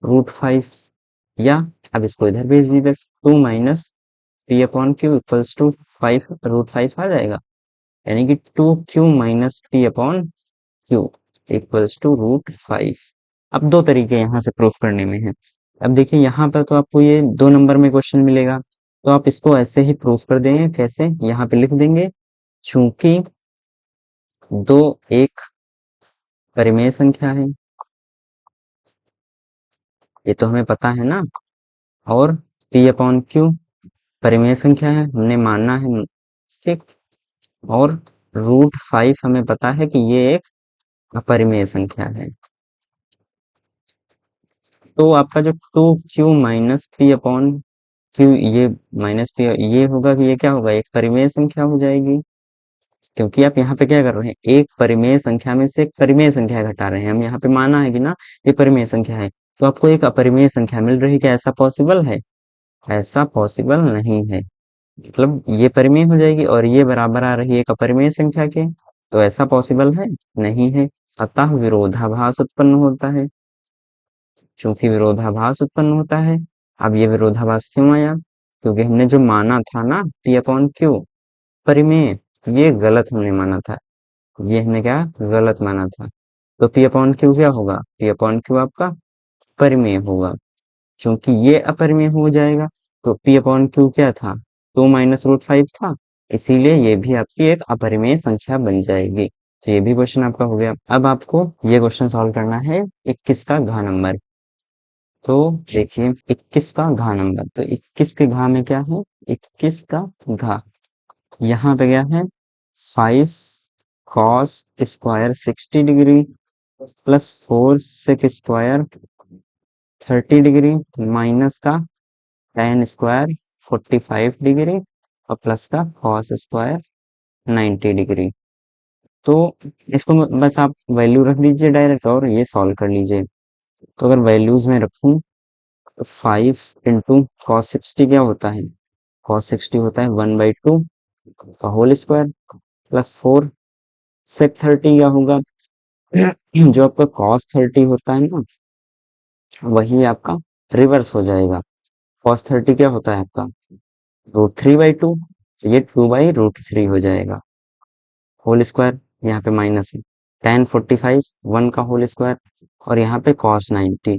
root 5, या अब इसको इधर भेज दीजिए, two minus P upon Q equals to 5 root 5 आ जाएगा, यानी कि 2q minus P upon Q equals to root 5। अब दो तरीके यहाँ से प्रूफ करने में है। अब देखिए यहाँ पर तो आपको ये 2 नंबर में क्वेश्चन मिलेगा, तो आप इसको ऐसे ही प्रूफ कर देंगे, कैसे, यहाँ पे लिख देंगे चूंकि दो एक परिमेय संख्या है, ये तो हमें पता है ना, और पी अपॉन क्यू परिमेय संख्या है, हमने मानना है। ठीक, और रूट 5 हमें पता है कि ये एक अपरिमेय संख्या है। तो आपका जो 2q minus P upon Q, ये माइनस पी, ये होगा कि ये क्या होगा, एक परिमेय संख्या हो जाएगी, क्योंकि आप यहाँ पे क्या कर रहे हैं, एक परिमेय संख्या में से एक परिमेय संख्या घटा रहे हैं। हम यहाँ पे माना है कि ना ये परिमेय संख्या है, तो आपको एक अपरिमेय संख्या मिल रही है, क्या ऐसा पॉसिबल है, ऐसा पॉसिबल नहीं है। मतलब ये परिमेय हो जाएगी और ये बराबर आ रही है एक अपरिमेय संख्या के, तो ऐसा पॉसिबल है, नहीं है। अतः विरोधाभास उत्पन्न होता है। चूंकि विरोधाभास उत्पन्न होता है, अब ये विरोधाभास क्यों आया, क्योंकि हमने जो माना था ना पी अपॉन क्यू परिमेय, ये गलत हमने माना था, ये हमने क्या गलत माना था। तो पी अपॉन क्यू क्या होगा, पी अपॉन क्यू आपका परिमेय होगा। चूंकि ये अपरिमेय हो जाएगा तो पी अपॉन क्यू क्या था, 2 माइनस रूट 5 था, इसीलिए ये भी आपकी एक अपरिमेय संख्या बन जाएगी। तो ये भी क्वेश्चन आपका हो गया। अब आपको ये क्वेश्चन सॉल्व करना है 21 का घा नंबर। तो देखिए 21 का घा नंबर, तो 21 के घा में क्या है, 21 का घा, यहाँ पे क्या है, 5 cos square 60 degree plus 4 sec square 30 degree minus का tan स्क्वायर 45 डिग्री और प्लस का cos स्क्वायर 90 डिग्री। तो इसको बस आप वैल्यू रख दीजिए डायरेक्ट और ये सॉल्व कर लीजिए। तो अगर वैल्यूज में रखूं तो 5 इंटू कॉस 60 क्या होता है, कॉस 60 होता है 1/2 का होल स्क्वायर प्लस 4 सेक 30 क्या होगा, जो आपका कॉस 30 होता है ना वही आपका रिवर्स हो जाएगा। कॉस 30 क्या होता है आपका रूट 3/2, तो ये 2/√3 हो जाएगा। होल स्क्वायर यहाँ पे माइनस है, tan 45 1 का होल स्क्वायर, और यहाँ पे cos 90,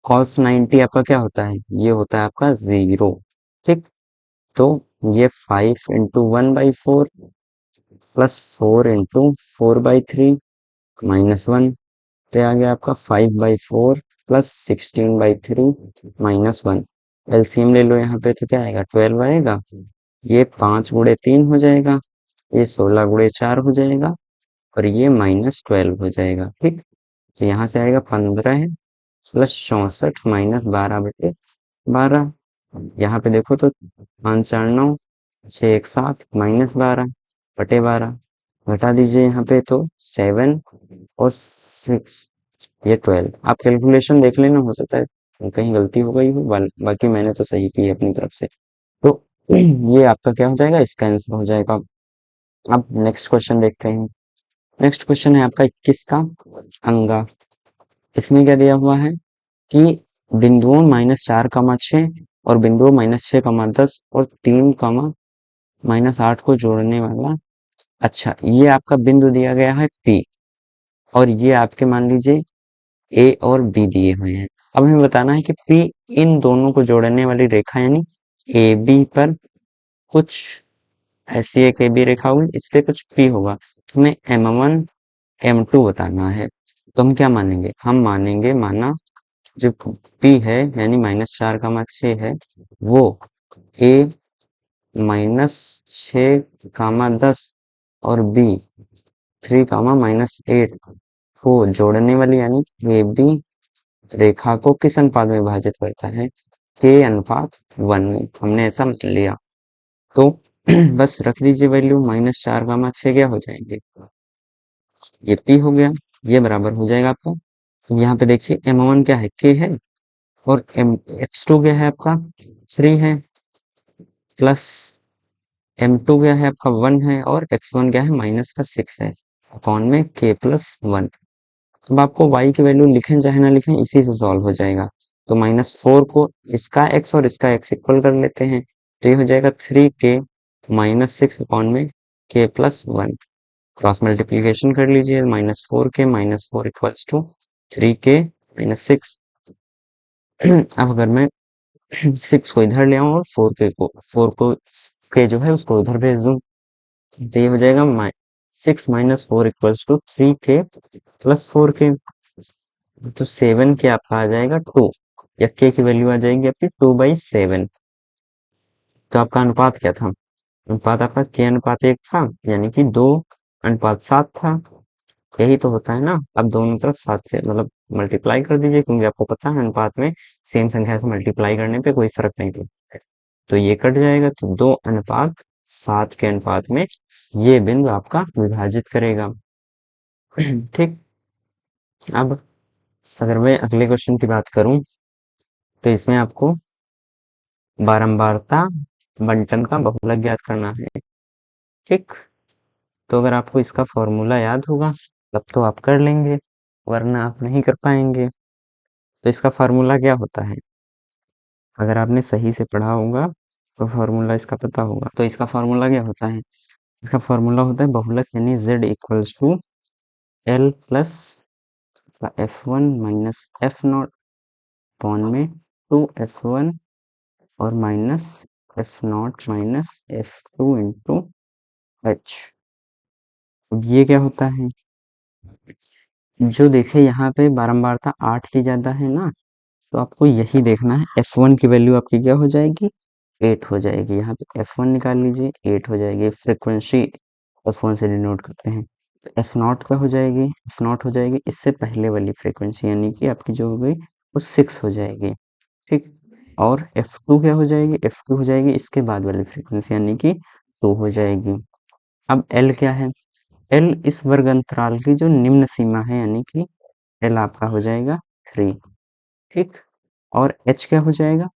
cos 90 आपका क्या होता है, ये होता है आपका 0। ठीक, तो ये 5 इंटू 1/4 प्लस 4 इंटू 4/3 -1, तो आ गया आपका 5/4 प्लस 16/3 -1। एलसीएम ले लो यहाँ पे, तो क्या आएगा 12 आएगा। ये 5 × 3 हो जाएगा, ये 16 × 4 हो जाएगा, और ये -12 हो जाएगा। ठीक, तो यहाँ से आएगा 15 है प्लस 64 -12/12। यहाँ पे देखो तो 5 4 9, 6 1 7 -12/12 घटा दीजिए यहाँ पे, तो 7 और 6, ये 12। आप कैलकुलेशन देख लेना, हो सकता है कहीं गलती हो गई हो, बाकी मैंने तो सही की है अपनी तरफ से। तो ये आपका क्या हो जाएगा, इसका आंसर हो जाएगा। अब नेक्स्ट क्वेश्चन देखते हैं। नेक्स्ट क्वेश्चन है आपका 21 का अंगा। इसमें क्या दिया हुआ है कि बिंदुओं -4, 6 और बिंदुओं -6, 10 और 3, -8 को जोड़ने वाला। अच्छा, ये आपका बिंदु दिया गया है P, और ये आपके मान लीजिए A और B दिए हुए हैं। अब हमें बताना है कि P इन दोनों को जोड़ने वाली रेखा यानी AB पर कुछ ऐसी एक AB रेखा होगी, इस पे कुछ P होगा, तो हमें M1 M2 बताना है। तो हम क्या मानेंगे, हम मानेंगे माना जो P है यानी -4, 6 है, वो A -6, 10 और B 3, -8 को जोड़ने वाली यानी AB रेखा को किस अनुपात में विभाजित करता है, K/1 में। हमने ऐसा मान लिया, तो बस रख दीजिए वैल्यू, -4, 6 क्या हो जाएंगे, ये P हो गया, ये बराबर हो जाएगा आपका। तो यहाँ पे देखिए M1 क्या है, K है, और X2 क्या है आपका 3 है, प्लस M2 क्या है आपका 1 है, और X1 क्या है -6 है, अपॉन में K+1। अब आपको y की वैल्यू लिखें चाहे ना लिखें, इसी से सॉल्व हो जाएगा। तो -4 को इसका x और इसका x इक्वल कर लेते हैं, तो ये हो जाएगा 3k-6 अपॉन में k+1। क्रॉस मल्टीप्लीकेशन कर लीजिए, -4 इक्वल्स टू 3k-6। अब अगर मैं 6 को इधर ले आऊं और 4 को के जो है उसको उधर भेज दूं, तो ये हो जाएगा 6 - 4 इक्वल्स टू 3k+4k। तो 7 के आपका आ जाएगा 2, या k की वैल्यू आ जाएगी आपकी 2/7। तो आपका अनुपात क्या था, अनुपात आपका k/1 था, यानी कि 2:7 था। यही तो होता है ना, अब दोनों तरफ 7 से मतलब मल्टीप्लाई कर दीजिए, क्योंकि आपको पता है अनुपात में सेम संख्या से मल्टीप्लाई करने पे कोई फर्क नहीं पड़ता है। तो ये कट जाएगा, तो 2:7 के अनुपात में ये बिंदु आपका विभाजित करेगा। ठीक, अब अगर मैं अगले क्वेश्चन की बात करूं, तो इसमें आपको बारंबारता बंटन का बहुलक ज्ञात करना है। ठीक, तो अगर आपको इसका फॉर्मूला याद होगा तब तो आप कर लेंगे, वरना आप नहीं कर पाएंगे। तो इसका फॉर्मूला क्या होता है, अगर आपने सही से पढ़ा होगा तो फॉर्मूला इसका पता होगा। तो इसका फॉर्मूला क्या होता है, इसका फॉर्मूला होता है बहुलक यानी Z equals to L plus F1 minus F0 upon में 2F1 और minus F0 minus F2 into H। अब ये क्या होता है, जो देखे यहाँ पे बारंबारता 8 की ज्यादा है ना, तो आपको यही देखना है, F1 की वैल्यू आपकी क्या हो जाएगी 8 हो जाएगी। यहाँ पे F1 निकाल लीजिए, 8 हो जाएगी। फ्रिक्वेंसी F1 से डिनोट करते हैं, तो F0 क्या हो जाएगी, F0 हो जाएगी इससे पहले वाली फ्रिक्वेंसी, यानी कि आपकी जो हो गई वो 6 हो जाएगी। ठीक, और F2 क्या हो जाएगी, F2 हो जाएगी इसके बाद वाली फ्रिक्वेंसी, यानी कि 2 हो जाएगी। अब L क्या है, L इस वर्ग अंतराल की जो निम्न सीमा है, यानी कि L आपका हो जाएगा 3। ठीक, और H क्या हो जाएगा,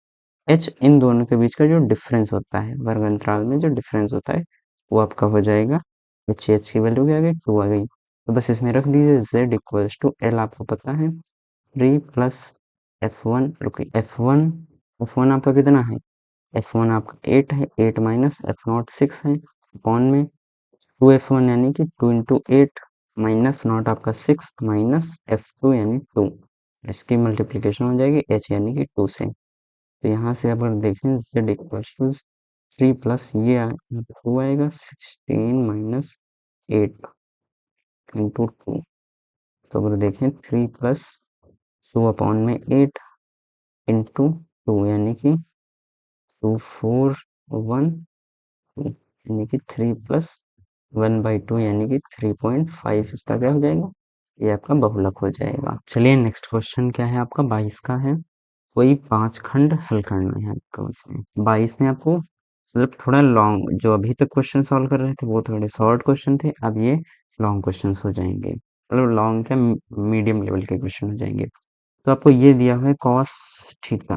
H इन दोनों के बीच का जो डिफरेंस होता है, वर्ग अंतराल में जो डिफरेंस होता है वो आपका हो जाएगा H की वैल्यू क्या आ गई 2 आ गई। तो बस इसमें रख दीजिए Z इक्वल्स टू L आपको पता है 3 प्लस F1, रुकिए F1 आपका कितना है, F1 आपका 8 है, 8 माइनस F0 6 है, अपॉन में 2F1 यानी कि 2 इंटू 8 माइनस नॉट आपका 6 माइनस F2 यानी 2, इसकी मल्टीप्लीकेशन हो जाएगी H यानी कि 2 से। तो यहाँ से अगर देखें Z इक्वल्स टू 3 प्लस ये 2 आएगा 16 माइनस 8 इंटू 2, तो अगर देखें 3 प्लस 2 अपॉन में 8 इंटू 2 यानी कि 241 यानी कि 3 प्लस 1/2 यानी कि 3.5 इसका क्या हो जाएगा, ये आपका बहुलक हो जाएगा। चलिए नेक्स्ट क्वेश्चन क्या है आपका 22 का है। कोई 5 खंड हल करना है आपको इसमें। 22 में आपको मतलब थोड़ा लॉन्ग, जो अभी तक क्वेश्चन सॉल्व कर रहे थे वो थोड़े शॉर्ट क्वेश्चन थे, अब ये लॉन्ग क्वेश्चन हो जाएंगे, मतलब लॉन्ग क्या मीडियम लेवल के क्वेश्चन हो जाएंगे। तो आपको ये दिया हुआ है कॉस थीटा।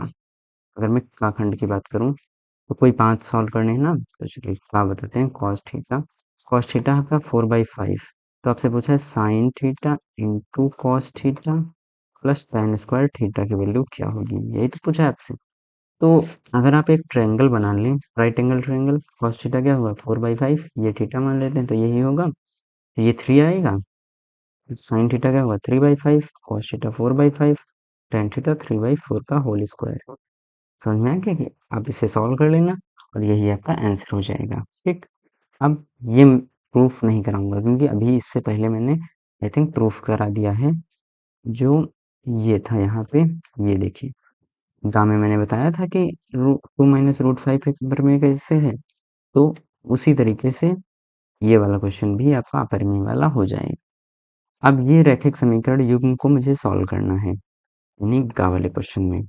अगर मैं का खंड की बात करूं तो कोई 5 सॉल्व करने हैं ना, तो चलिए क्या बताते हैं। कॉस थीटा आपका 4/5। तो आपसे पूछा है sine theta into cos theta plus tan square theta की वैल्यू क्या होगी, यही तो पूछा है आपसे। तो अगर आप एक ट्रायंगल बना लें, right angle triangle, cos theta क्या होगा 4/5, ये थीटा मान लेते हैं तो यही होगा, ये 3 आएगा। साइन थीटा क्या होगा 3/5, कॉस थीटा 4/5, tan थीटा 3/4 का होल स्क्वायर। समझ में आ गया कि आप इसे सॉल्व कर लेना और यही आपका आंसर हो जाएगा। ठीक, अब ये प्रूफ नहीं कराऊंगा क्योंकि अभी इससे पहले मैंने आई थिंक प्रूफ करा दिया है। जो ये था यहाँ पे, ये देखिए गाँव में मैंने बताया था कि 2 - √5 एक अपर में कैसे है, तो उसी तरीके से ये वाला क्वेश्चन भी आपका अपरिमेय वाला हो जाएगा। अब ये रैखिक समीकरण युग्म को मुझे सॉल्व करना है, यानी गा वाले क्वेश्चन में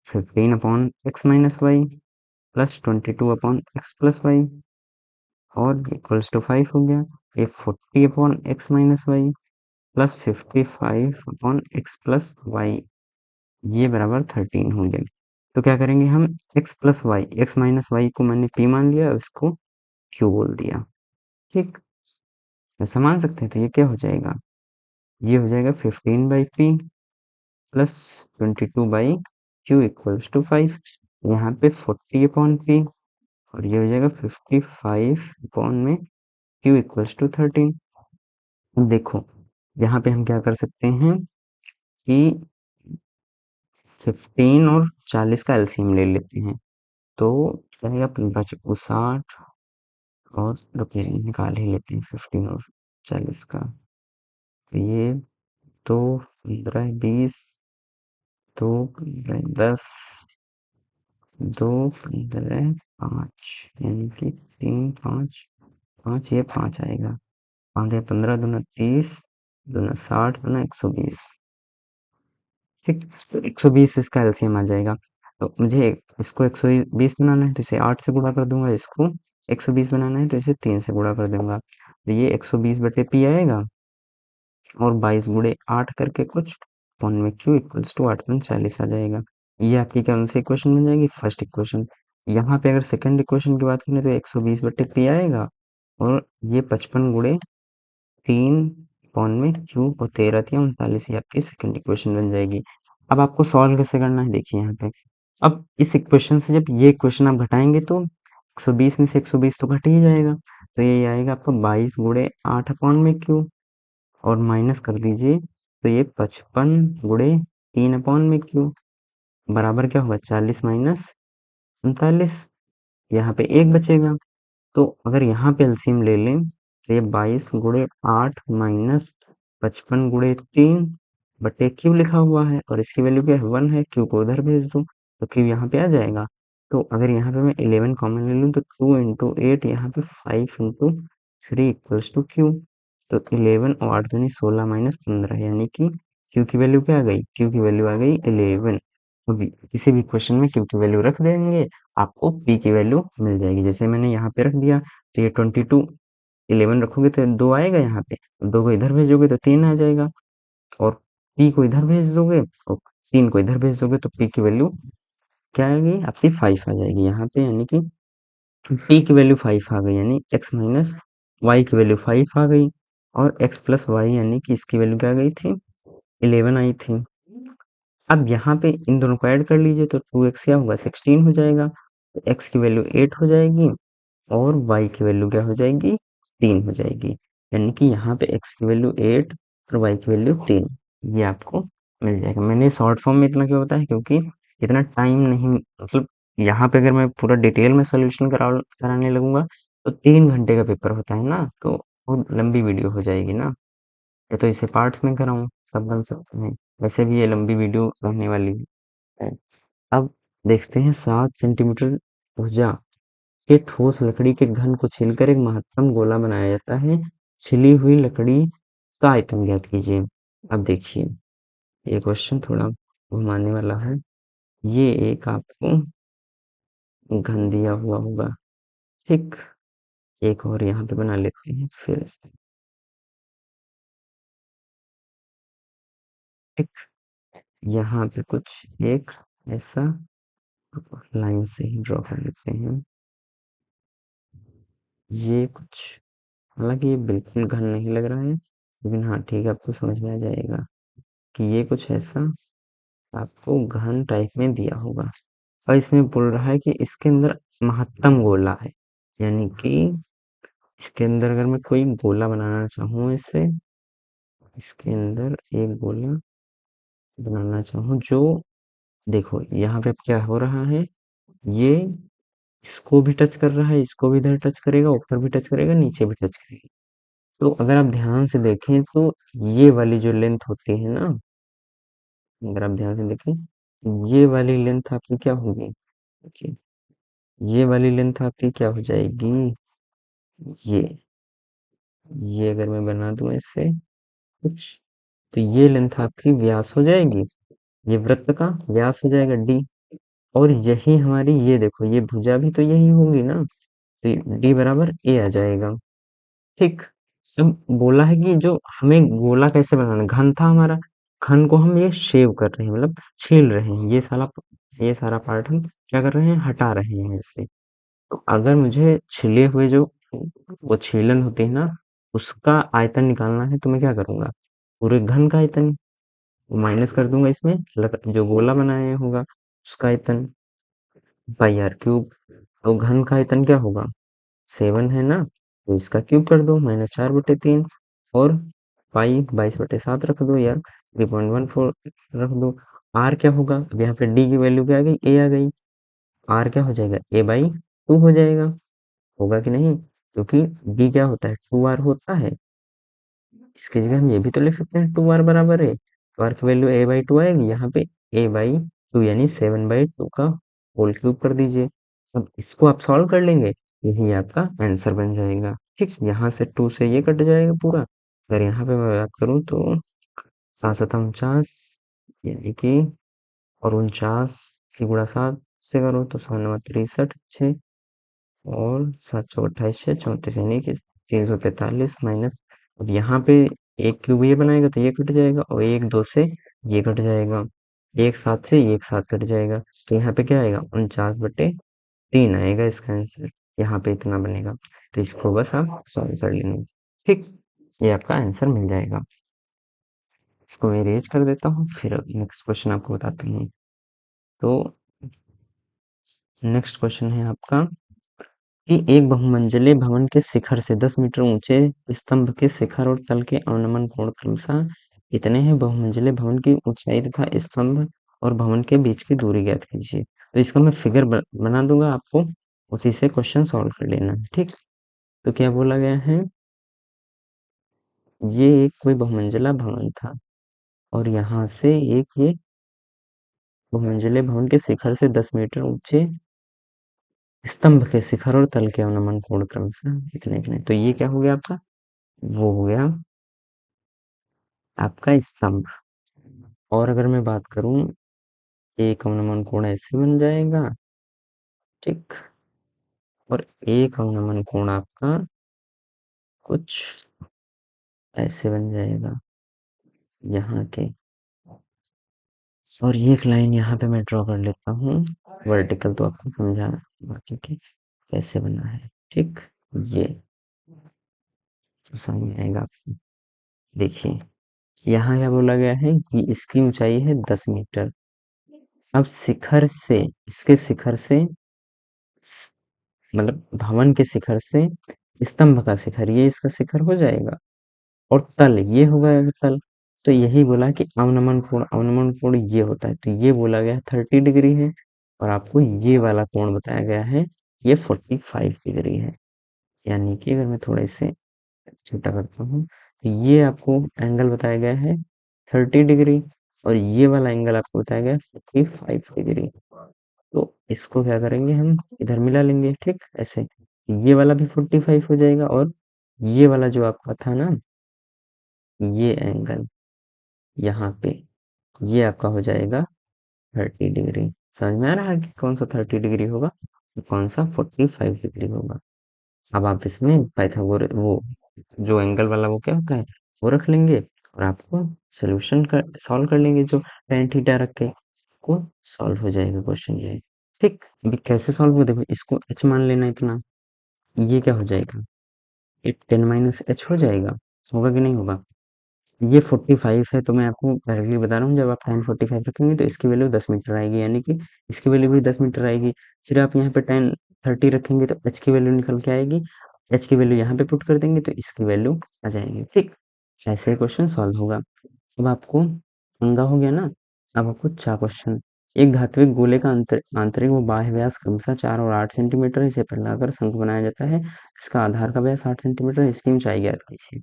15 upon x minus Y plus 22 upon x plus Y और इक्वल्स टू 5 हो गया। ये 40 upon x minus Y plus 55 upon x plus Y, ये बराबर 13 हो गया। तो क्या करेंगे हम, x plus Y, X minus Y को मैंने p मान लिया और इसको q बोल दिया। ठीक, ऐसा मान सकते हैं। तो ये क्या हो जाएगा, ये हो जाएगा 15/p plus 22/q equals to 5। यहाँ पे 40 अपॉन p और ये हो जाएगा 55 अपॉन में q इक्वल्स टू 13। देखो यहाँ पे हम क्या कर सकते हैं कि 15 और 40 का एलसीएम ले लेते हैं। तो क्या आएगा 15×60 और रुपये निकाल ही लेते हैं 15 और 40 का। तो ये 2 15 20, 2 15 10, 2 15 5 यानी कि 3 5 5, ये 5 आएगा। 5 या 15 दूना 30 दूना 60 दूना 120। ठीक, तो 120 इसका एलसीएम आ जाएगा। तो मुझे इसको 120 बनाना है तो इसे 8 से गुणा कर दूंगा, इसको 120 बनाना है तो इसे 3 से गुणा कर दूंगा। तो ये 120/p आएगा और 22 गुणे 8 करके कुछ अपॉन में q इक्वल्स टू 8×40 आ जाएगा। ये आपकी कौन सी इक्वेशन बन जाएगी, फर्स्ट इक्वेशन। यहाँ पे अगर सेकंड इक्वेशन की बात करें तो 120/p आएगा और ये 55 गुणे 3 अपॉन में q और 13×39, ये आपकी सेकंड इक्वेशन बन जाएगी। अब आपको सॉल्व कैसे करना है, देखिए यहाँ पे। अब इस इक्वेशन से जब ये इक्वेशन आप घटाएंगे तो 120 में से 120 तो घट ही जाएगा, तो ये आएगा आपका 22 गुणे 8 अपॉन में q और माइनस कर दीजिए तो ये 55 गुणे 3 अपॉन में q बराबर क्या होगा 40 माइनस 39, यहाँ पे 1 बचेगा। तो अगर यहाँ पे एलसीएम ले लें तो ये 22 गुणे 8 माइनस 55 गुणे 3 बटे क्यू लिखा हुआ है और इसकी वैल्यू क्या है 1 है, क्यू को उधर भेज दूं तो क्यू यहाँ पे आ जाएगा। तो अगर यहाँ पे मैं 11 कॉमन ले लूँ तो 2 × 8 यहाँ पे 5 × 3 इक्वल्स टू क्यू। तो 11 और 8 दूनी 16 माइनस 15 यानी कि क्यू की वैल्यू क्या आ गई, क्यू की वैल्यू आ गई 11। तो किसी भी क्वेश्चन में क्यू की वैल्यू रख देंगे, आपको पी की वैल्यू मिल जाएगी। जैसे मैंने यहाँ पे रख दिया तो ये 22, 11 रखोगे तो 2 आएगा यहाँ पे, 2 को इधर भेजोगे तो 3 आ जाएगा और पी को इधर भेज दोगे और 3 को इधर भेज दोगे तो पी की वैल्यू क्या आएगी आपकी 5 आ जाएगी यहाँ पे, यानी कि पी की वैल्यू 5 आ गई, यानी x माइनस वाई की वैल्यू 5 आ गई और x प्लस वाई यानी कि इसकी वैल्यू क्या गई थी 11 आई थी। अब यहाँ पे इन दोनों को ऐड कर लीजिए तो 2x क्या होगा 16 हो जाएगा, तो x की वैल्यू 8 हो जाएगी और y की वैल्यू क्या हो जाएगी 3 हो जाएगी, यानी कि यहाँ पे x की वैल्यू 8 और y की वैल्यू 3, ये आपको मिल जाएगा। मैंने शॉर्ट फॉर्म में इतना क्यों बताया है क्योंकि इतना टाइम नहीं, मतलब यहाँ पे अगर मैं पूरा डिटेल में सोल्यूशन कराने लगूंगा तो 3 घंटे का पेपर होता है ना, तो बहुत लंबी वीडियो हो जाएगी ना। या तो इसे पार्ट्स में कराऊं, सब बन सकते हैं। वैसे भी ये लंबी वीडियो रहने वाली है। अब देखते हैं 7 सेंटीमीटर भुजा के ठोस लकड़ी के घन को छीलकर एक महत्तम गोला बनाया जाता है। छिली हुई लकड़ी का आयतन ज्ञात कीजिए। अब देखिए, ये क्वेश्चन थोड़ा घुमाने वाला है। ये एक आपको घन दिया हुआ होगा, ठीक। एक और यहाँ पे बना लेते हैं फिर से, ठीक। यहाँ पे कुछ एक ऐसा लाइन से ही ड्रॉ कर लेते हैं। ये कुछ, हालांकि ये बिल्कुल घन नहीं लग रहा है, लेकिन हाँ ठीक है, आपको समझ में आ जाएगा कि ये कुछ ऐसा आपको घन टाइप में दिया होगा। और इसमें बोल रहा है कि इसके अंदर महत्तम गोला है, यानी कि इसके अंदर अगर मैं कोई गोला बनाना चाहूँ, इससे इसके अंदर एक गोला बनाना चाहूँ जो, देखो यहाँ पे क्या हो रहा है, ये इसको भी टच कर रहा है, इसको भी इधर टच करेगा, ऊपर भी टच करेगा, नीचे भी टच करेगा। तो अगर आप ध्यान से देखें तो ये वाली जो लेंथ होती है ना, अगर आप ध्यान से देखें, ये वाली लेंथ आपकी क्या होगी, देखिए, ये वाली लेंथ आपकी क्या हो जाएगी, ये ये अगर मैं बना दूं इससे कुछ, तो ये लेंथ आपकी व्यास हो जाएगी, ये वृत्त का व्यास हो जाएगा डी। और यही हमारी, ये देखो, ये भुजा भी तो यही होगी ना, तो डी बराबर ए आ जाएगा, ठीक। अब बोला है कि जो हमें गोला कैसे बनाना, घन था हमारा, घन को हम ये शेव कर रहे हैं, मतलब छील रहे हैं, ये सारा पार्ट हम क्या कर रहे हैं, हटा रहे हैं इससे। तो अगर मुझे छिले हुए जो वो छीलन होती है ना, उसका आयतन निकालना है, तो मैं क्या करूंगा, पूरे घन का आयतन माइनस कर दूंगा इसमें, जो गोला बनाया होगा उसका आयतन, पाई आर क्यूब। तो घन का आयतन क्या होगा, 7 है ना, तो इसका क्यूब कर दो, -4/3। और पाई 22/7 रख दो, या 3.14 रख दो। आर क्या होगा, अब यहाँ पे डी की वैल्यू क्या आ गई, ए आ गई। आर क्या हो जाएगा, A/2 हो जाएगा, होगा कि नहीं, क्योंकि डी क्या होता है, 2R होता है। इसकी जगह हम ये भी तो लिख सकते हैं, 2R बराबर है, तो आर की वैल्यू A/2 आएगी, यहाँ पे A/2 यानी 7/2 का होल क्यूब कर दीजिए। अब इसको आप सॉल्व कर लेंगे, यही आपका आंसर बन जाएगा, ठीक। यहाँ से 2 से ये कट जाएगा पूरा। अगर यहाँ पे मैं बात करूँ तो 7×7 = 49, यानी कि, और 49 की गुणा 7 से करो तो 7×9 = 63, और 7×4 = 28, 34, यानी कि 343 माइनस, अब यहाँ पे एक क्यूब ये बनाएगा तो ये कट जाएगा, और एक 2 से ये कट जाएगा, एक 7 से ये एक 7 कट जाएगा, तो यहाँ पे क्या आएगा, 49/3 आएगा इसका आंसर, यहाँ पे इतना बनेगा। तो इसको बस आप सॉल्व कर लेंगे, ठीक। ये आपका आंसर मिल जाएगा। इसको मैं इरेज कर देता हूँ, फिर नेक्स्ट क्वेश्चन आपको बताता हूँ। तो नेक्स्ट क्वेश्चन है आपका कि एक बहुमंजिले भवन के शिखर से 10 मीटर ऊंचे स्तंभ के शिखर और तल के अवनमन कोण क्रमशः इतने हैं, बहुमंजिले भवन की ऊंचाई तथा स्तंभ और भवन के बीच की दूरी ज्ञात कीजिए। तो इसका मैं फिगर बना दूंगा, आपको उसी से क्वेश्चन सॉल्व कर लेना है, ठीक। तो क्या बोला गया है, ये एक कोई बहुमंजिला भवन था, और यहाँ से एक ये बहुमंजिले भवन के शिखर से 10 मीटर ऊंचे स्तंभ के शिखर और तल के अवनमन कोण क्रमशः इतने इतने, तो ये क्या हो गया आपका, वो हो गया आपका स्तंभ। और अगर मैं बात करूं, एक अवनमन कोण ऐसे बन जाएगा, ठीक। और एक अवनमन कोण आपका कुछ ऐसे बन जाएगा यहाँ के, और ये एक लाइन यहाँ पे मैं ड्रॉ कर लेता हूँ वर्टिकल, तो आपको समझा बाकी कि कैसे बना है, ठीक। ये तो समझ में आएगा आपको। देखिए, यहाँ क्या बोला गया है कि इसकी ऊंचाई है 10 मीटर। अब शिखर से, इसके शिखर से मतलब भवन के शिखर से स्तंभ का शिखर, ये इसका शिखर हो जाएगा, और तल ये हो गया तल। तो यही बोला कि अवनमन कोण ये होता है, तो ये बोला गया 30 डिग्री है, और आपको ये वाला कोण बताया गया है, ये 45 डिग्री है। यानी कि अगर मैं थोड़ा इसे छोटा करता हूँ, तो ये आपको एंगल बताया गया है 30 डिग्री, और ये वाला एंगल आपको बताया गया है 45 डिग्री। तो इसको क्या करेंगे, हम इधर मिला लेंगे, ठीक ऐसे। ये वाला भी 45 हो जाएगा, और ये वाला जो आपका था ना, ये एंगल यहाँ पे, ये आपका हो जाएगा 30 डिग्री। समझ में आ रहा है कि कौन सा 30 डिग्री होगा, कौन सा 45 डिग्री होगा। अब आप इसमें पाइथागोरस वो जो एंगल वाला वो क्या होता है, वो रख लेंगे, और आपको सोल्यूशन कर सॉल्व कर लेंगे, जो tan थीटा रख के को सॉल्व हो जाएगा क्वेश्चन ये। ठीक, अभी कैसे सॉल्व हो, देखो इसको h मान लेना इतना, ये क्या हो जाएगा, ये 10 - h हो जाएगा, होगा कि नहीं होगा। ये 45 है, तो मैं आपको डायरेक्टली बता रहा हूँ, जब आप tan 45 रखेंगे तो इसकी वैल्यू 10 मीटर आएगी, यानी कि इसकी वैल्यू भी 10 मीटर आएगी। फिर आप यहाँ पे tan 30 रखेंगे तो h की वैल्यू निकल के आएगी, h की वैल्यू यहाँ पे पुट कर देंगे तो इसकी वैल्यू आ जाएगी। ठीक, ऐसे क्वेश्चन सॉल्व होगा। अब आपको पंगा हो गया ना। अब आपको 4 क्वेश्चन। एक धात्विक गोले का आंतरिक व बाह्य व्यास क्रमशः 4 और 8 सेंटीमीटर, इसे फैलाकर शंख बनाया जाता है। इसका आधार का व्यास 8 सेंटीमीटर, इसकी ऊंचाई ज्ञात कीजिए।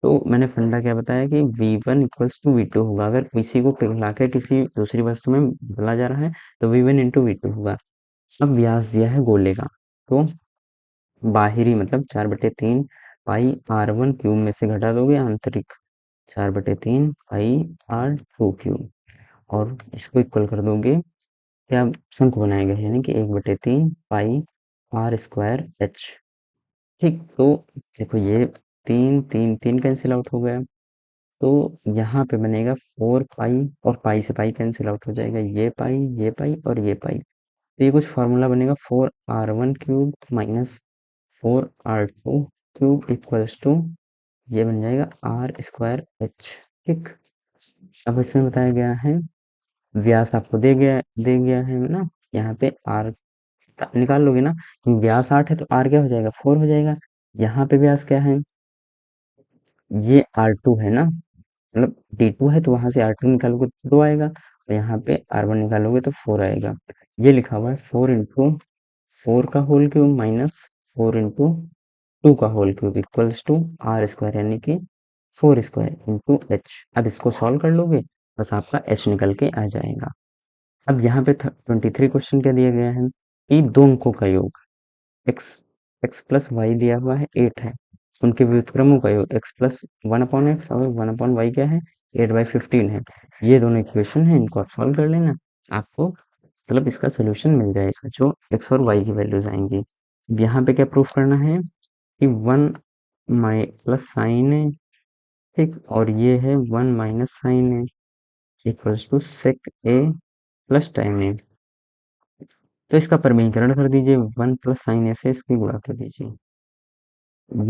तो मैंने फंडा क्या बताया कि V1 इक्वल्स टू V2 होगा। अगर किसी को पिघला के किसी दूसरी वस्तु में बदला जा रहा है तो V1 इंटू V2 होगा। अब व्यास दिया है गोले का, तो बाहिरी मतलब 4/3 पाई R1 क्यूब में से घटा दोगे आंतरिक 4/3 पाई R2 क्यूब, और इसको इक्वल कर दोगे, क्या शंकु बनाएगा, यानी कि 1/3 पाई R² H। ठीक, तो देखो ये 3 कैंसिल आउट हो गया, तो यहाँ पे बनेगा 4 पाई, और पाई से पाई कैंसिल आउट हो जाएगा, ये पाई और ये पाई। तो ये कुछ फार्मूला बनेगा 4R1 cube minus 4R2 cube equals to, ये बन जाएगा R²H। ठीक, अब इसमें बताया गया है व्यास आपको दे गया है ना, यहाँ पे R निकाल लोगे ना, व्यास 8 है तो R क्या हो जाएगा, 4 हो जाएगा। यहाँ पे व्यास क्या है, ये R2 है ना, मतलब D2 है, तो वहां से R2 निकालोगे तो 2 आएगा, और यहाँ पे R1 निकालोगे तो 4 आएगा। ये लिखा हुआ है 4 × 4 का होल क्यूब माइनस 4 × 2 का whole cube equals to R², यानी कि 4² × H। अब इसको सॉल्व कर लोगे, बस आपका H निकल के आ जाएगा। अब यहाँ पे 23 क्वेश्चन क्या दिया गया है कि दो अंकों का योग x x प्लस वाई दिया हुआ है 8 है, उनके व्युत्क्रमों का योग x+1/x और 1/y क्या है, 8/15 है। ये दोनों इक्वेशन है, इनको आप सॉल्व कर लेना, आपको मतलब इसका सोल्यूशन मिल जाएगा, जो x और y की वैल्यूज आएंगी। यहाँ पे क्या प्रूफ करना है कि 1 प्लस साइन है, ठीक, और ये है 1 माइनस साइन है, equals to sec A plus tan A. तो इसका परिमीकरण कर दीजिए, 1 प्लस साइन ए से इसकी गुणा कर दीजिए,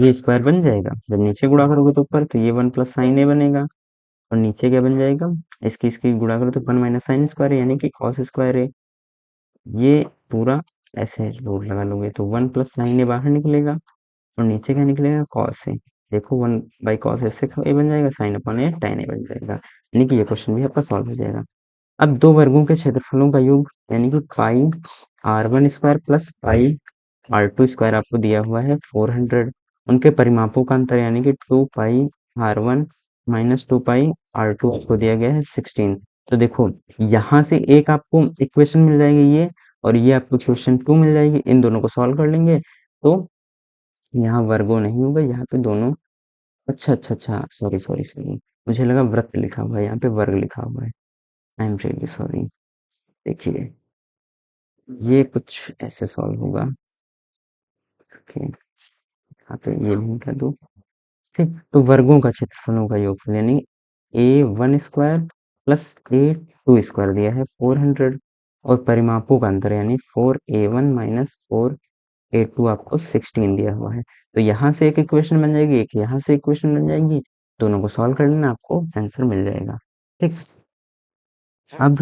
ये स्क्वायर बन जाएगा। जब नीचे गुणा करोगे तो ऊपर, तो ये 1 प्लस साइन ए बनेगा, और नीचे क्या बन जाएगा, इसकी गुणा करो तो 1 माइनस साइन स्क्वायर यानी कि कॉस स्क्वायर है। ये पूरा ऐसे रूल लगा लोगे तो 1 प्लस साइन ए बाहर निकलेगा, और नीचे क्या निकलेगा, कॉस ए। देखो 1/cos ए से ए बन जाएगा, साइन अपॉन ए tan ए बन जाएगा, यानी कि ये क्वेश्चन भी आपका सॉल्व हो जाएगा। अब दो वर्गों के क्षेत्रफलों का योग, यानी कि पाई R1² प्लस पाई R2² आपको दिया हुआ है 400। उनके परिमापों का अंतर, यानी कि 2 पाई R1 माइनस 2 पाई R2 आपको दिया गया है 16। तो देखो यहाँ से एक आपको इक्वेशन मिल जाएगी ये, और ये आपको इक्वेशन 2 मिल जाएगी, इन दोनों को सॉल्व कर लेंगे तो यहाँ वर्गो नहीं होगा, यहाँ पे दोनों, अच्छा, सॉरी सॉरी सॉरी, मुझे लगा वृत्त लिखा हुआ है, यहाँ पे वर्ग लिखा हुआ है, आई एम रियली सॉरी। देखिए ये कुछ ऐसे सॉल्व होगा, ओके, यहाँ पे ये भी कर दो। ठीक, तो वर्गों का क्षेत्रफलों का योगफल, यानी A1² प्लस A2² दिया है 400, और परिमापों का अंतर यानी 4A1 माइनस 4A2 आपको 16 दिया हुआ है। तो यहाँ से एक इक्वेशन बन जाएगी, एक यहाँ से इक्वेशन बन जाएगी, दोनों को सॉल्व कर लेना, आपको आंसर मिल जाएगा। ठीक, अब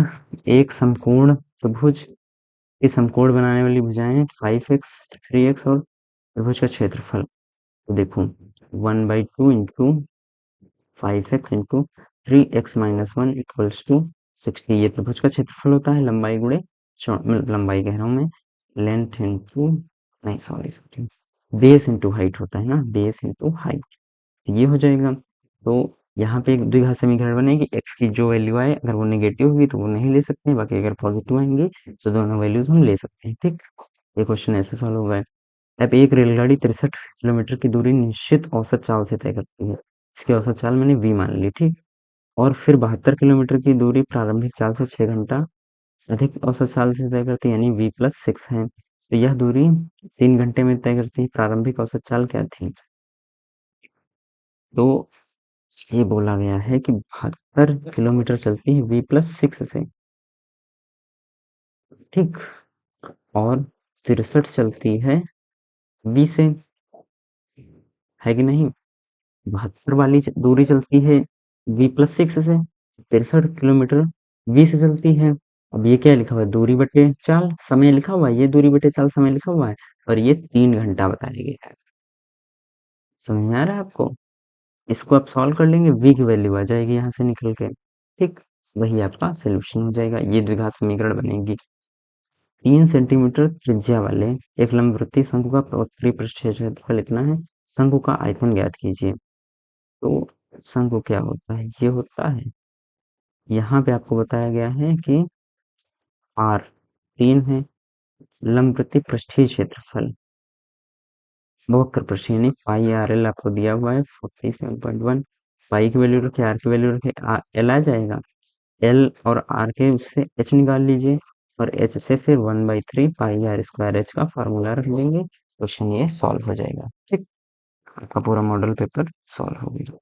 एक समकोण त्रिभुज की समकोण बनाने वाली भुजाएं 5x 3x और त्रिभुज का क्षेत्रफल, तो देखो 1/2 into 5x into 3x minus 1 equals to 60। ये त्रिभुज का क्षेत्रफल होता है, लंबाई गुणे लंबाई कह रहा हूँ मैं, लेंथ इंटू, नहीं sorry sorry, base into height होता है ना, बेस इंटू हाइट, ये हो जाएगा। तो यहाँ पे एक द्विघात समीकरण बनेगी, x की जो वैल्यू आए अगर वो नेगेटिव होगी तो वो नहीं ले सकते, बाकी अगर पॉजिटिव आएंगी तो दोनों वैल्यूज हम ले सकते हैं। ठीक, ये क्वेश्चन ऐसे सॉल्व होगा। अब एक रेलगाड़ी 63 किलोमीटर की दूरी निश्चित औसत चाल से तय करती है। इसकी औसत चाल मैंने v मान ली, ठीक। और फिर 72 किलोमीटर की दूरी प्रारंभिक चाल से 6 घंटा अधिक औसत चाल से तय करती है, यानी v+6 है। तो यह दूरी 3 घंटे में तय करती है। प्रारंभिक औसत चाल क्या थी? तो ये बोला गया है कि 72 किलोमीटर चलती है v+6 से, ठीक। और 63 चलती है v से, है कि नहीं? 72 वाली दूरी चलती है v+6 से, 63 किलोमीटर v से चलती है। अब ये क्या लिखा हुआ है? दूरी बटे चाल, समय लिखा हुआ है, ये दूरी बटे चाल समय लिखा हुआ है, और ये 3 घंटा बताया गया है। समझ में आ रहा है आपको? इसको आप सॉल्व कर लेंगे, v की वैल्यू आ जाएगी यहाँ से निकल के, ठीक। वही आपका सोल्यूशन हो जाएगा, ये द्विघात समीकरण बनेगी। 3 सेंटीमीटर त्रिज्या वाले एक लंबवृत्तीय शंकु का उत्तरी पृष्ठीय क्षेत्रफल इतना है। शंकु का आयतन ज्ञात कीजिए। तो शंकु क्या होता है? ये होता है, यहाँ पे आपको बताया गया है कि r 3 है, लंबवृत्तीय पृष्ठीय क्षेत्रफल वक्र पृष्ठ यानी पाई आर एल आपको दिया हुआ है 47.1। पाई की वैल्यू रखे, आर की वैल्यू रखे, एल आ जाएगा। एल और आर के उससे एच निकाल लीजिए, और एच से फिर 1/3 पाई आर स्क्वायर एच का फार्मूला रख देंगे। क्वेश्चन ये सॉल्व हो जाएगा, ठीक। आपका पूरा मॉडल पेपर सॉल्व हो गया।